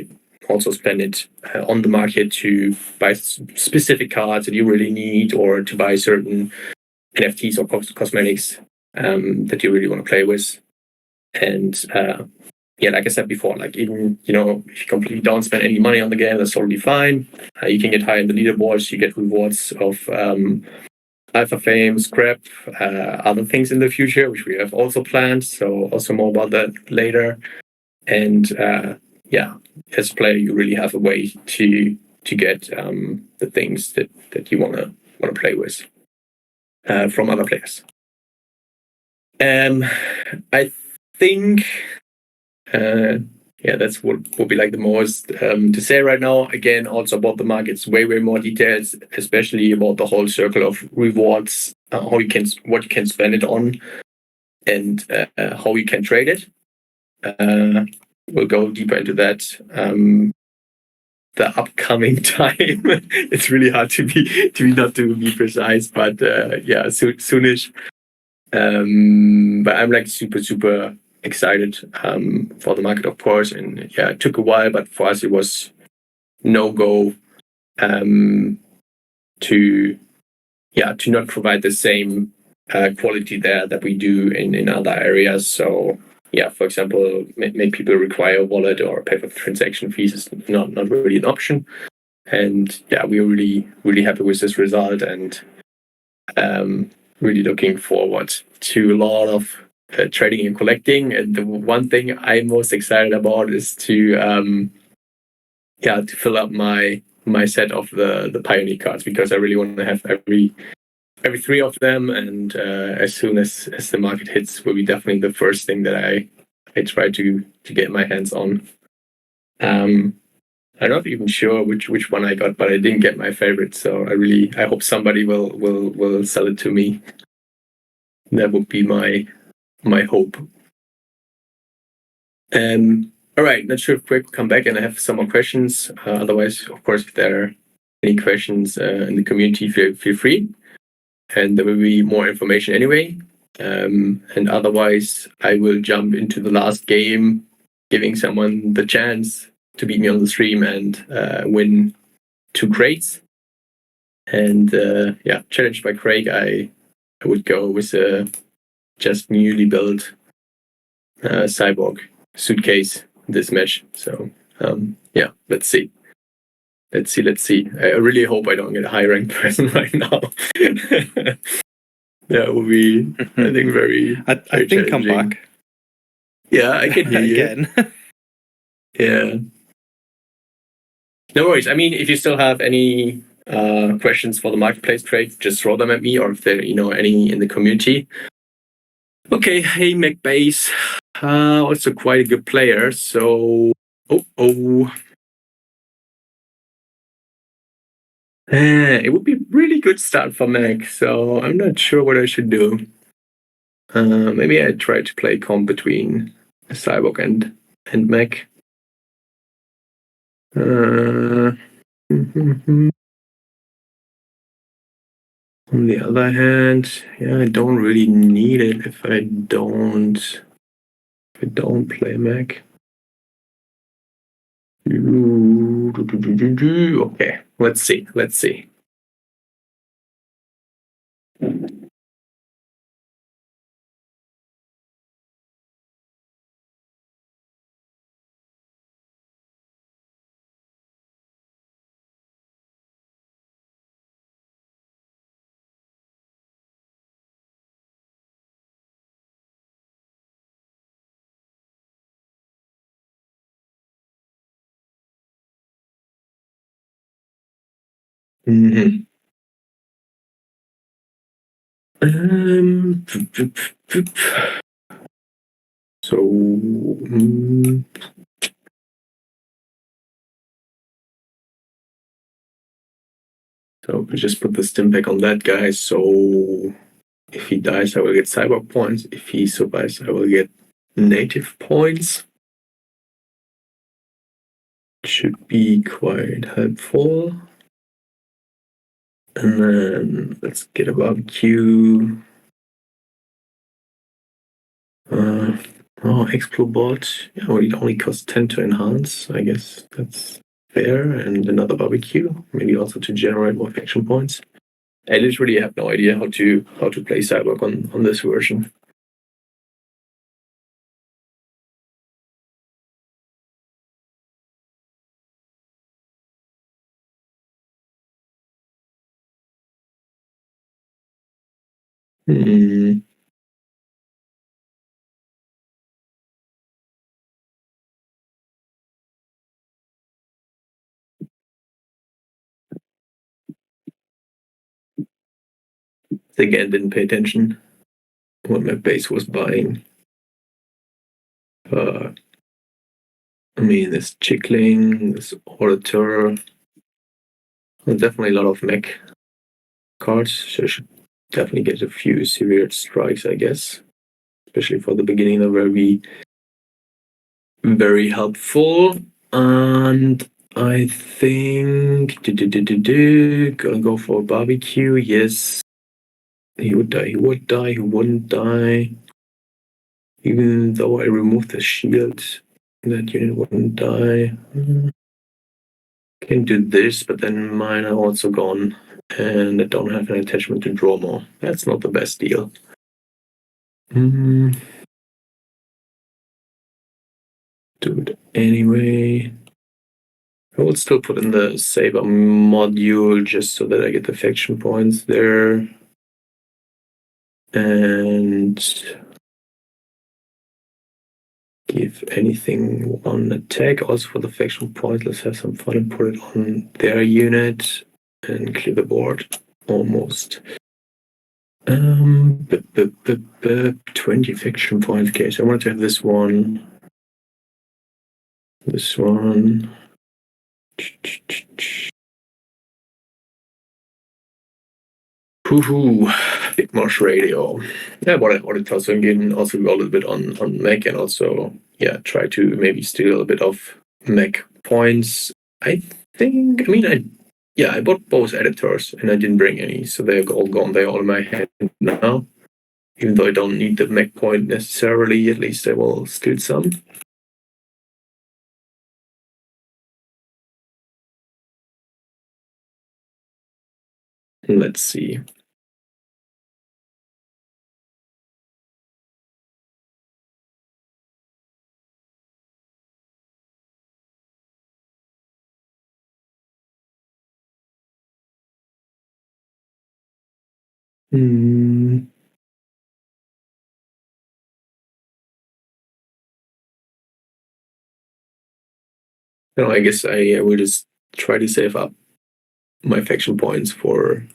Speaker 2: also spend it on the market to buy specific cards that you really need, or to buy certain NFTs or cosmetics that you really want to play with. And like I said before, like even, if you completely don't spend any money on the game, that's totally fine. You can get high in the leaderboards, you get rewards of Alpha Fame, scrap, other things in the future, which we have also planned. So also more about that later. And as a player, you really have a way to get the things that you want to play with from other players. I think that's what would be like the most to say right now. Again, also about the markets, way more details, especially about the whole circle of rewards, what you can spend it on, and how you can trade it. We'll go deeper into that the upcoming time. It's really hard to be precise, but soonish. But I'm like super excited for the market, of course. And it took a while, but for us it was no-go to not provide the same quality there that we do in other areas. So yeah, for example, make people require a wallet or pay for transaction fees is not really an option. And yeah, we're really happy with this result, and really looking forward to a lot of trading and collecting. And the one thing I'm most excited about is to fill up my set of the Pioneer cards, because I really want to have every 3 of them, and as soon as the market hits, will be definitely the first thing that I try to get my hands on. I'm not even sure which one I got, but I didn't get my favorite, so I hope somebody will sell it to me. That would be my hope. All right, let's real quick come back, and I have some more questions. Otherwise, of course, if there are any questions in the community, feel free. And there will be more information anyway. And otherwise, I will jump into the last game, giving someone the chance to beat me on the stream and win 2 crates. And challenged by Craig, I would go with a just newly built cyborg suitcase this match. So let's see. Let's see. I really hope I don't get a high rank person right now. That will be, I think, very.
Speaker 1: I think I'm back.
Speaker 2: Yeah, I can hear you
Speaker 1: again.
Speaker 2: Yeah. No worries. I mean, if you still have any questions for the marketplace trade, just throw them at me, or if there any in the community. Okay, hey McBase, also quite a good player. So it would be a really good start for Mac. So I'm not sure what I should do. Maybe I try to play comp between Cyborg and Mac. On the other hand, I don't really need it if I don't play Mac. Okay, let's see. Mm-hmm. So we just put the stim pack on that guy. So if he dies, I will get cyborg points. If he survives, I will get native points. Should be quite helpful. And then let's get a barbecue. Explobot. Yeah, well, it only costs 10 to enhance. I guess that's fair. And another barbecue, maybe also to generate more faction points. I literally have no idea how to play Cyborg on this version. Again, didn't pay attention what my base was buying. I mean, this Chickling, this Auditor, definitely a lot of mech cards, so I should definitely get a few severe strikes, I guess. Especially for the beginning, they're very helpful. And I think gonna go for a barbecue. Yes, he would die. He wouldn't die. Even though I removed the shield, that unit wouldn't die. Can do this, but then mine are also gone, and I don't have an attachment to draw more. That's not the best deal. Do it anyway. I will still put in the Saber module just so that I get the faction points there. And give anything one attack. Also for the faction points, let's have some fun and put it on their unit and clear the board. Almost. 20 faction points. Okay, so I want to have this one. This one. Woohoo! Big Marsh Radio. Yeah, what I wanted to also again also go a little bit on Mac and also try to maybe steal a bit of Mac points. I bought both editors and I didn't bring any, so they're all gone. They're all in my hand now. Even though I don't need the Mac point necessarily, at least I will steal some. Let's see. No, I guess I will just try to save up my faction points for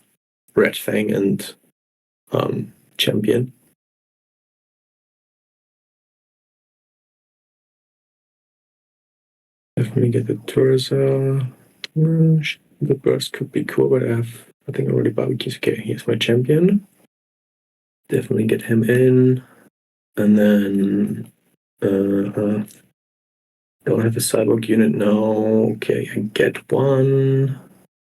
Speaker 2: Red Fang and Champion. Definitely get the Torsa. The burst could be cool, but I think already barbecues. Okay, here's my Champion. Definitely get him in. And then don't have a cyborg unit now. Okay, I get one.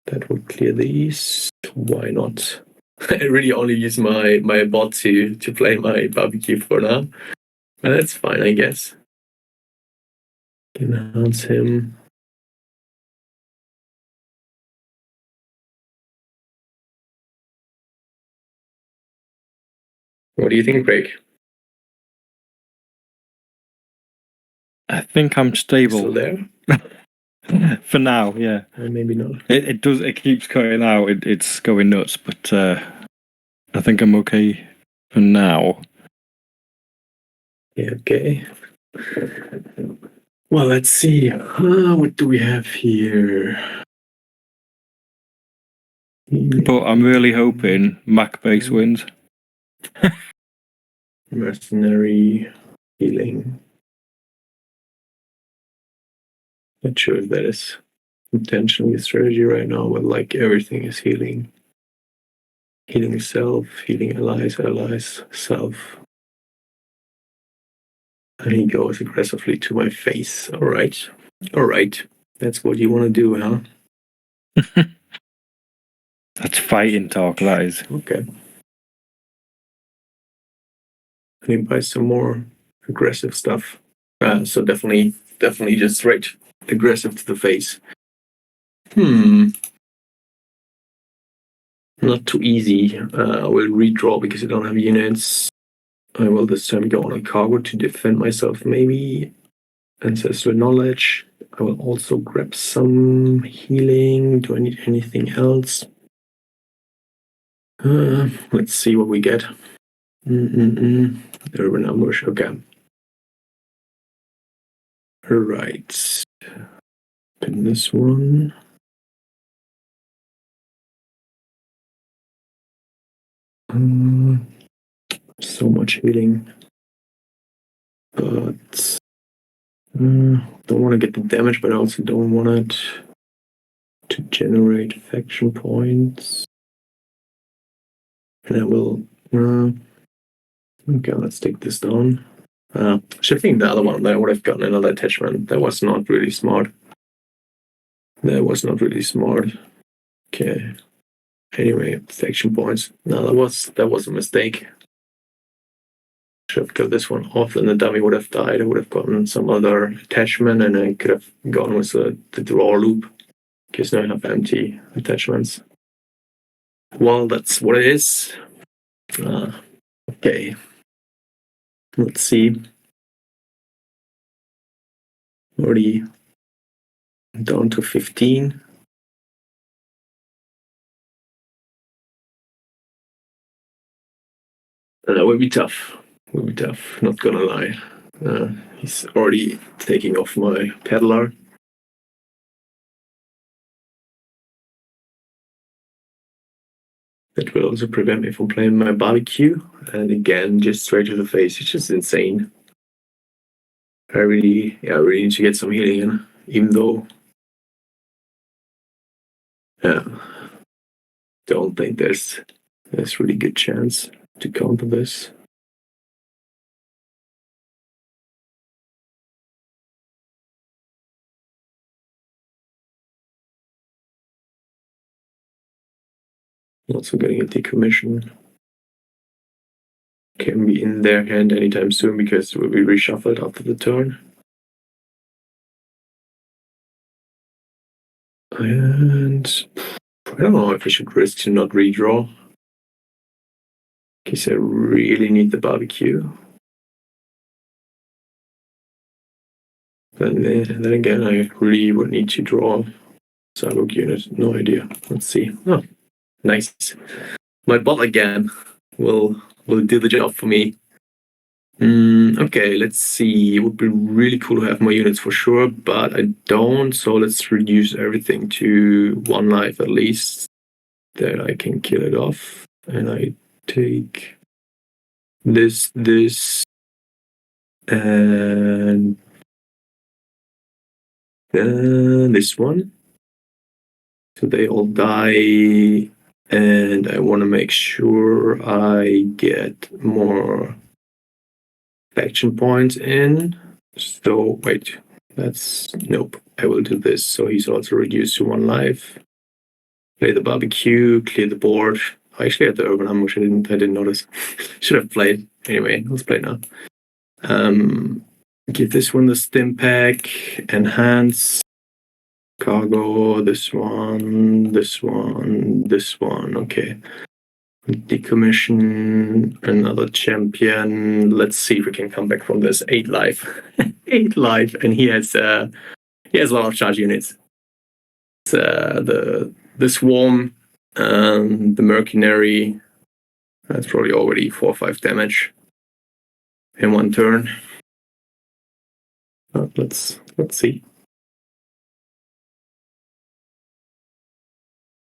Speaker 2: That would clear these. Why not? I really only use my bot to play my barbecue for now. But that's fine, I guess. Enhance him. What do you think, Craig?
Speaker 1: I think I'm stable.
Speaker 2: Still there?
Speaker 1: For now, yeah.
Speaker 2: Maybe not.
Speaker 1: It does. It keeps cutting out. It's going nuts, but I think I'm okay for now.
Speaker 2: Yeah, okay. Well, let's see. What do we have here?
Speaker 1: But I'm really hoping Mac base wins.
Speaker 2: Mercenary healing. Not sure if that is intentionally a strategy right now, but like everything is healing. Healing self, healing allies, self. And he goes aggressively to my face. All right. That's what you want to do, huh?
Speaker 1: That's fighting talk, that is.
Speaker 2: Okay. I need to buy some more aggressive stuff. So definitely just straight aggressive to the face. Not too easy. I will redraw because I don't have units. I will this time go on a cargo to defend myself, maybe. Ancestral knowledge. I will also grab some healing. Do I need anything else? Let's see what we get. Urban ambush. Okay. All right. Pin this one. So much healing. But don't want to get the damage, but I also don't want it to generate faction points. And I will. Okay, let's take this down. Shifting the other one, I would have gotten another attachment. That was not really smart. Okay. Anyway, faction points. No, that was a mistake. Should have got this one off, and the dummy would have died. I would have gotten some other attachment, and I could have gone with the draw loop. because now I have empty attachments. Well, that's what it is. Okay. Let's see. Already down to 15. Will be tough. Will be tough. Not gonna lie. He's already taking off my peddler. That will also prevent me from playing my barbecue. And again, just straight to the face. It's just insane. I really need to get some healing in, even though don't think there's really good chance to counter this. Also getting a decommission. Can be in their hand anytime soon because it will be reshuffled after the turn. And I don't know if I should risk to not redraw. Because I really need the barbecue. Then again, I really would need to draw Cyborg unit. No idea. Let's see. Oh, nice. My bot again will do the job for me. Okay, let's see. It would be really cool to have more units for sure, but I don't. So let's reduce everything to 1 life at least. Then I can kill it off. And I take this, and this one. So they all die. And I want to make sure I get more faction points in. So wait, nope. I will do this. So he's also reduced to 1 life. Play the barbecue, clear the board. I actually had the urban ambush. I didn't notice. Should have played. Anyway, let's play now. Give this one the stim pack, enhance, cargo, this one. Okay. Decommission, another champion. Let's see if we can come back from this. 8 life. 8 life, and he has a lot of charge units. It's, the swarm, the mercenary. That's probably already 4 or 5 damage in 1 turn. Let's see.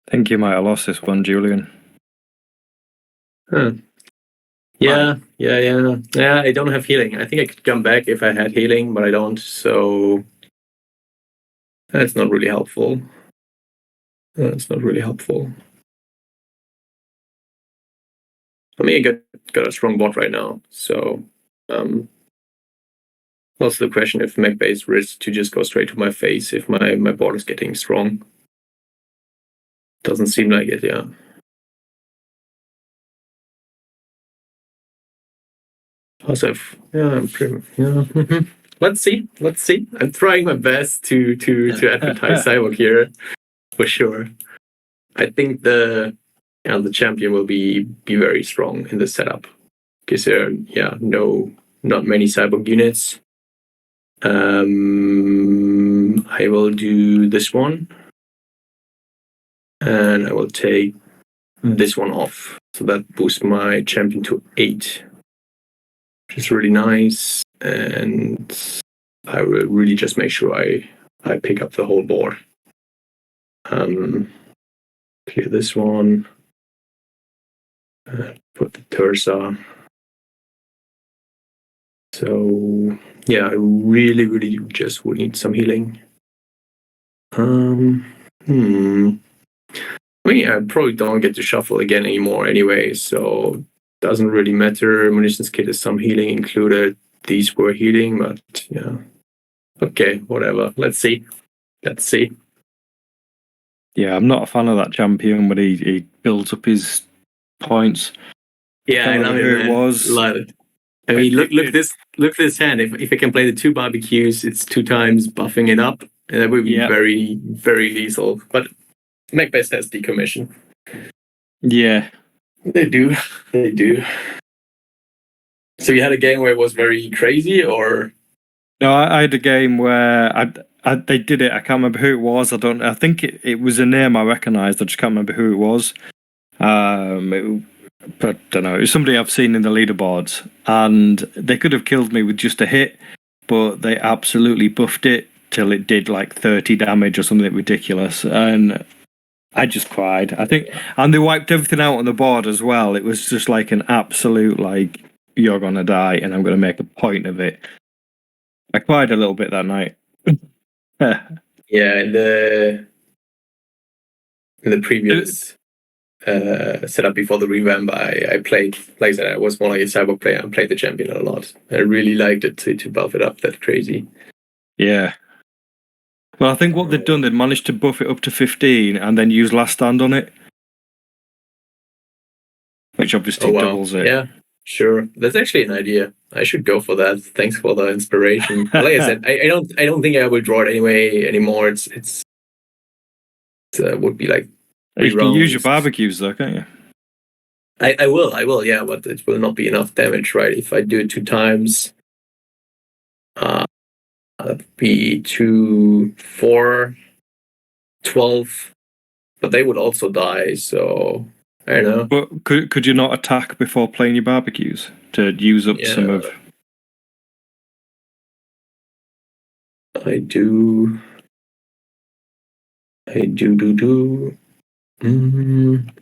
Speaker 1: I think you might have lost this one, Julian.
Speaker 2: Huh. Yeah. I don't have healing. I think I could come back if I had healing, but I don't. So that's not really helpful. I mean, I got a strong bot right now. So also the question if mech base risks to just go straight to my face if my bot is getting strong. Doesn't seem like it, yeah. Also, Let's see. I'm trying my best to advertise Cyborg here, for sure. I think the champion will be very strong in the setup because there are not many Cyborg units. I will do this one, and I will take this one off, so that boosts my champion to 8. Which is really nice, and I will really just make sure I pick up the whole board. Clear this one. Put the Terza. So yeah, I really just would need some healing. I mean, I probably don't get to shuffle again anymore anyway, so doesn't really matter. Munitions kit is some healing included. These were healing, but yeah. Okay, whatever. Let's see.
Speaker 1: Yeah, I'm not a fan of that champion, but he builds up his points.
Speaker 2: Yeah, I love it. Love it. I mean, look this hand. If I can play the 2 barbecues, it's 2 times buffing it up, And that would be very, very lethal. But Macbeth has decommission.
Speaker 1: Yeah.
Speaker 2: They do. They do. So you had a game where it was very crazy, or?
Speaker 1: No, I had a game where they did it. I can't remember who it was. I think it was a name I recognised. I just can't remember who it was. But I don't know. It was somebody I've seen in the leaderboards, and they could have killed me with just a hit, but they absolutely buffed it till it did like 30 damage or something ridiculous, and I just cried. I think, and they wiped everything out on the board as well. It was just like an absolute like, you're gonna die, and I'm gonna make a point of it. I cried a little bit that night.
Speaker 2: Yeah, in the previous setup before the revamp, I played, like I said, I was more like a cyborg player and played the champion a lot. I really liked it to buff it up that crazy.
Speaker 1: Yeah. Well, I think what they've done, they've managed to buff it up to 15 and then use Last Stand on it, which obviously doubles it.
Speaker 2: Yeah, sure. That's actually an idea. I should go for that. Thanks for the inspiration. Like I said, I don't think I will draw it anymore. It's would be like.
Speaker 1: You can use your barbecues though, can't you?
Speaker 2: I will, yeah, but it will not be enough damage, right? If I do it 2 times, that'd be 2, 4, 12, but they would also die, so I don't know.
Speaker 1: But could you not attack before playing your barbecues to use up some of?
Speaker 2: I do.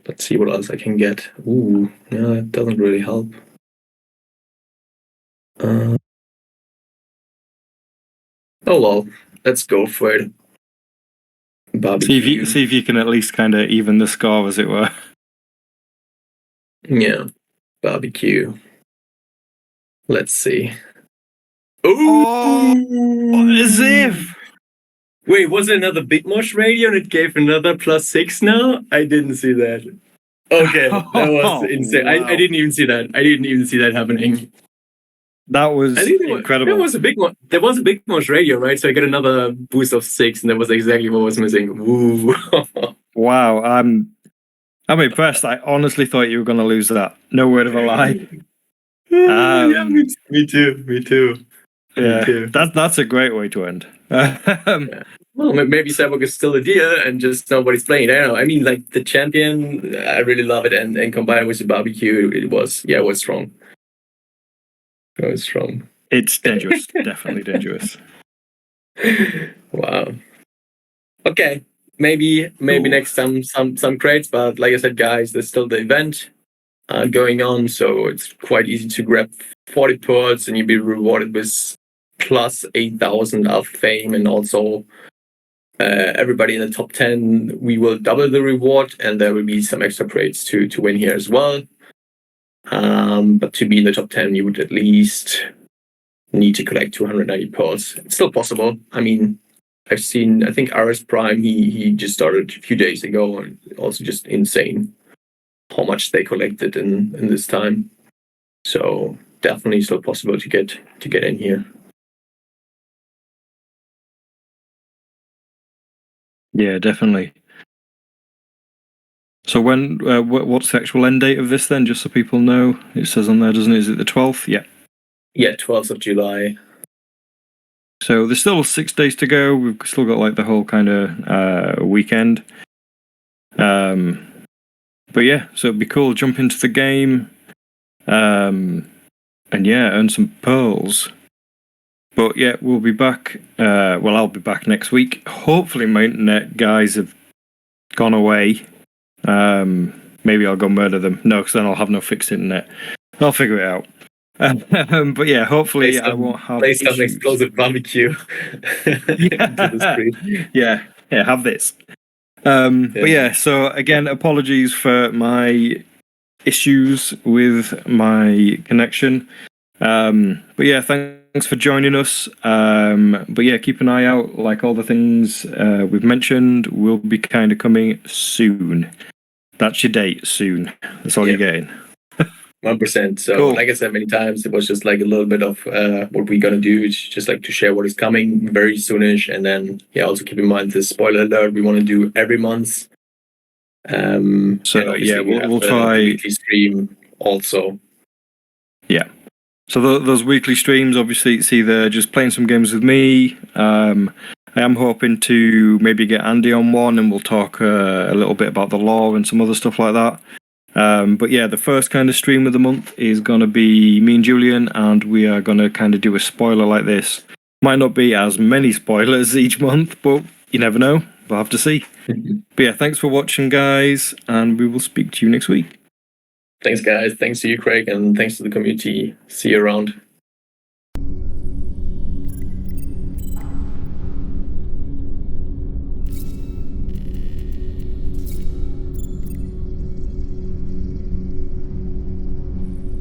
Speaker 2: Let's see what else I can get. Ooh, no, it doesn't really help. Oh well, let's go for it. Barbecue.
Speaker 1: See if you can at least kind of even the score, as it were.
Speaker 2: Yeah, barbecue. Let's see.
Speaker 1: Oh, as if.
Speaker 2: Wait, was it another Big Mosh radio and it gave another +6 now? I didn't see that. Okay, that was insane. Wow. I didn't even see that. I didn't even see that happening.
Speaker 1: That was incredible.
Speaker 2: There was a Big Mosh radio, right? So I got another boost of 6, and that was exactly what was missing. Ooh.
Speaker 1: Wow, I'm impressed. I honestly thought you were going to lose that. No word of a lie.
Speaker 2: Yeah, me too.
Speaker 1: Yeah, that's a great way to end.
Speaker 2: Yeah. Well, maybe Cyborg is still a deal and just nobody's playing. I don't know. I mean, like the champion, I really love it, and combined with the barbecue, it was strong. It was strong.
Speaker 1: It's dangerous, definitely dangerous.
Speaker 2: Wow. Okay, maybe next time some crates, but like I said, guys, there's still the event going on, so it's quite easy to grab 40 pearls, and you'll be rewarded with plus 8,000 of fame, and also everybody in the top 10, we will double the reward, and there will be some extra crates to win here as well. But to be in the top 10, you would at least need to collect 290 pearls. It's still possible. I mean, I think RS Prime, he just started a few days ago, and also just insane how much they collected in this time. So definitely still possible to get in here.
Speaker 1: Yeah, definitely. So when what's the actual end date of this then, just so people know? It says on there, doesn't it? Is it the 12th? Yeah.
Speaker 2: Yeah, 12th of July.
Speaker 1: So there's still 6 days to go. We've still got like the whole kind of weekend. But yeah, so it'd be cool. Jump into the game. And yeah, earn some pearls. But yeah, we'll be back. Well, I'll be back next week. Hopefully my internet guys have gone away. Maybe I'll go murder them. No, because then I'll have no fixed internet. I'll figure it out. But yeah, hopefully I won't have
Speaker 2: play some explosive barbecue.
Speaker 1: Yeah, have this. But yeah, so again, apologies for my issues with my connection. But yeah, thanks for joining us. But yeah, keep an eye out. Like all the things we've mentioned will be kind of coming soon. That's your date, soon. That's all you're getting.
Speaker 2: 100%. So,
Speaker 1: Cool.
Speaker 2: like I said many times, it was just like a little bit of what we're gonna do. It's just like to share what is coming very soonish, and then also keep in mind the spoiler alert we want to do every month.
Speaker 1: So
Speaker 2: and
Speaker 1: yeah,
Speaker 2: obviously we have
Speaker 1: we'll
Speaker 2: the
Speaker 1: try.
Speaker 2: weekly stream also.
Speaker 1: Yeah. So those weekly streams, obviously, it's either just playing some games with me. I am hoping to maybe get Andy on one, and we'll talk a little bit about the lore and some other stuff like that. But yeah, the first kind of stream of the month is going to be me and Julian, and we are going to kind of do a spoiler like this. Might not be as many spoilers each month, but you never know. We'll have to see. But yeah, thanks for watching, guys, and we will speak to you next week.
Speaker 2: Thanks, guys. Thanks to you, Craig, and thanks to the community. See you around.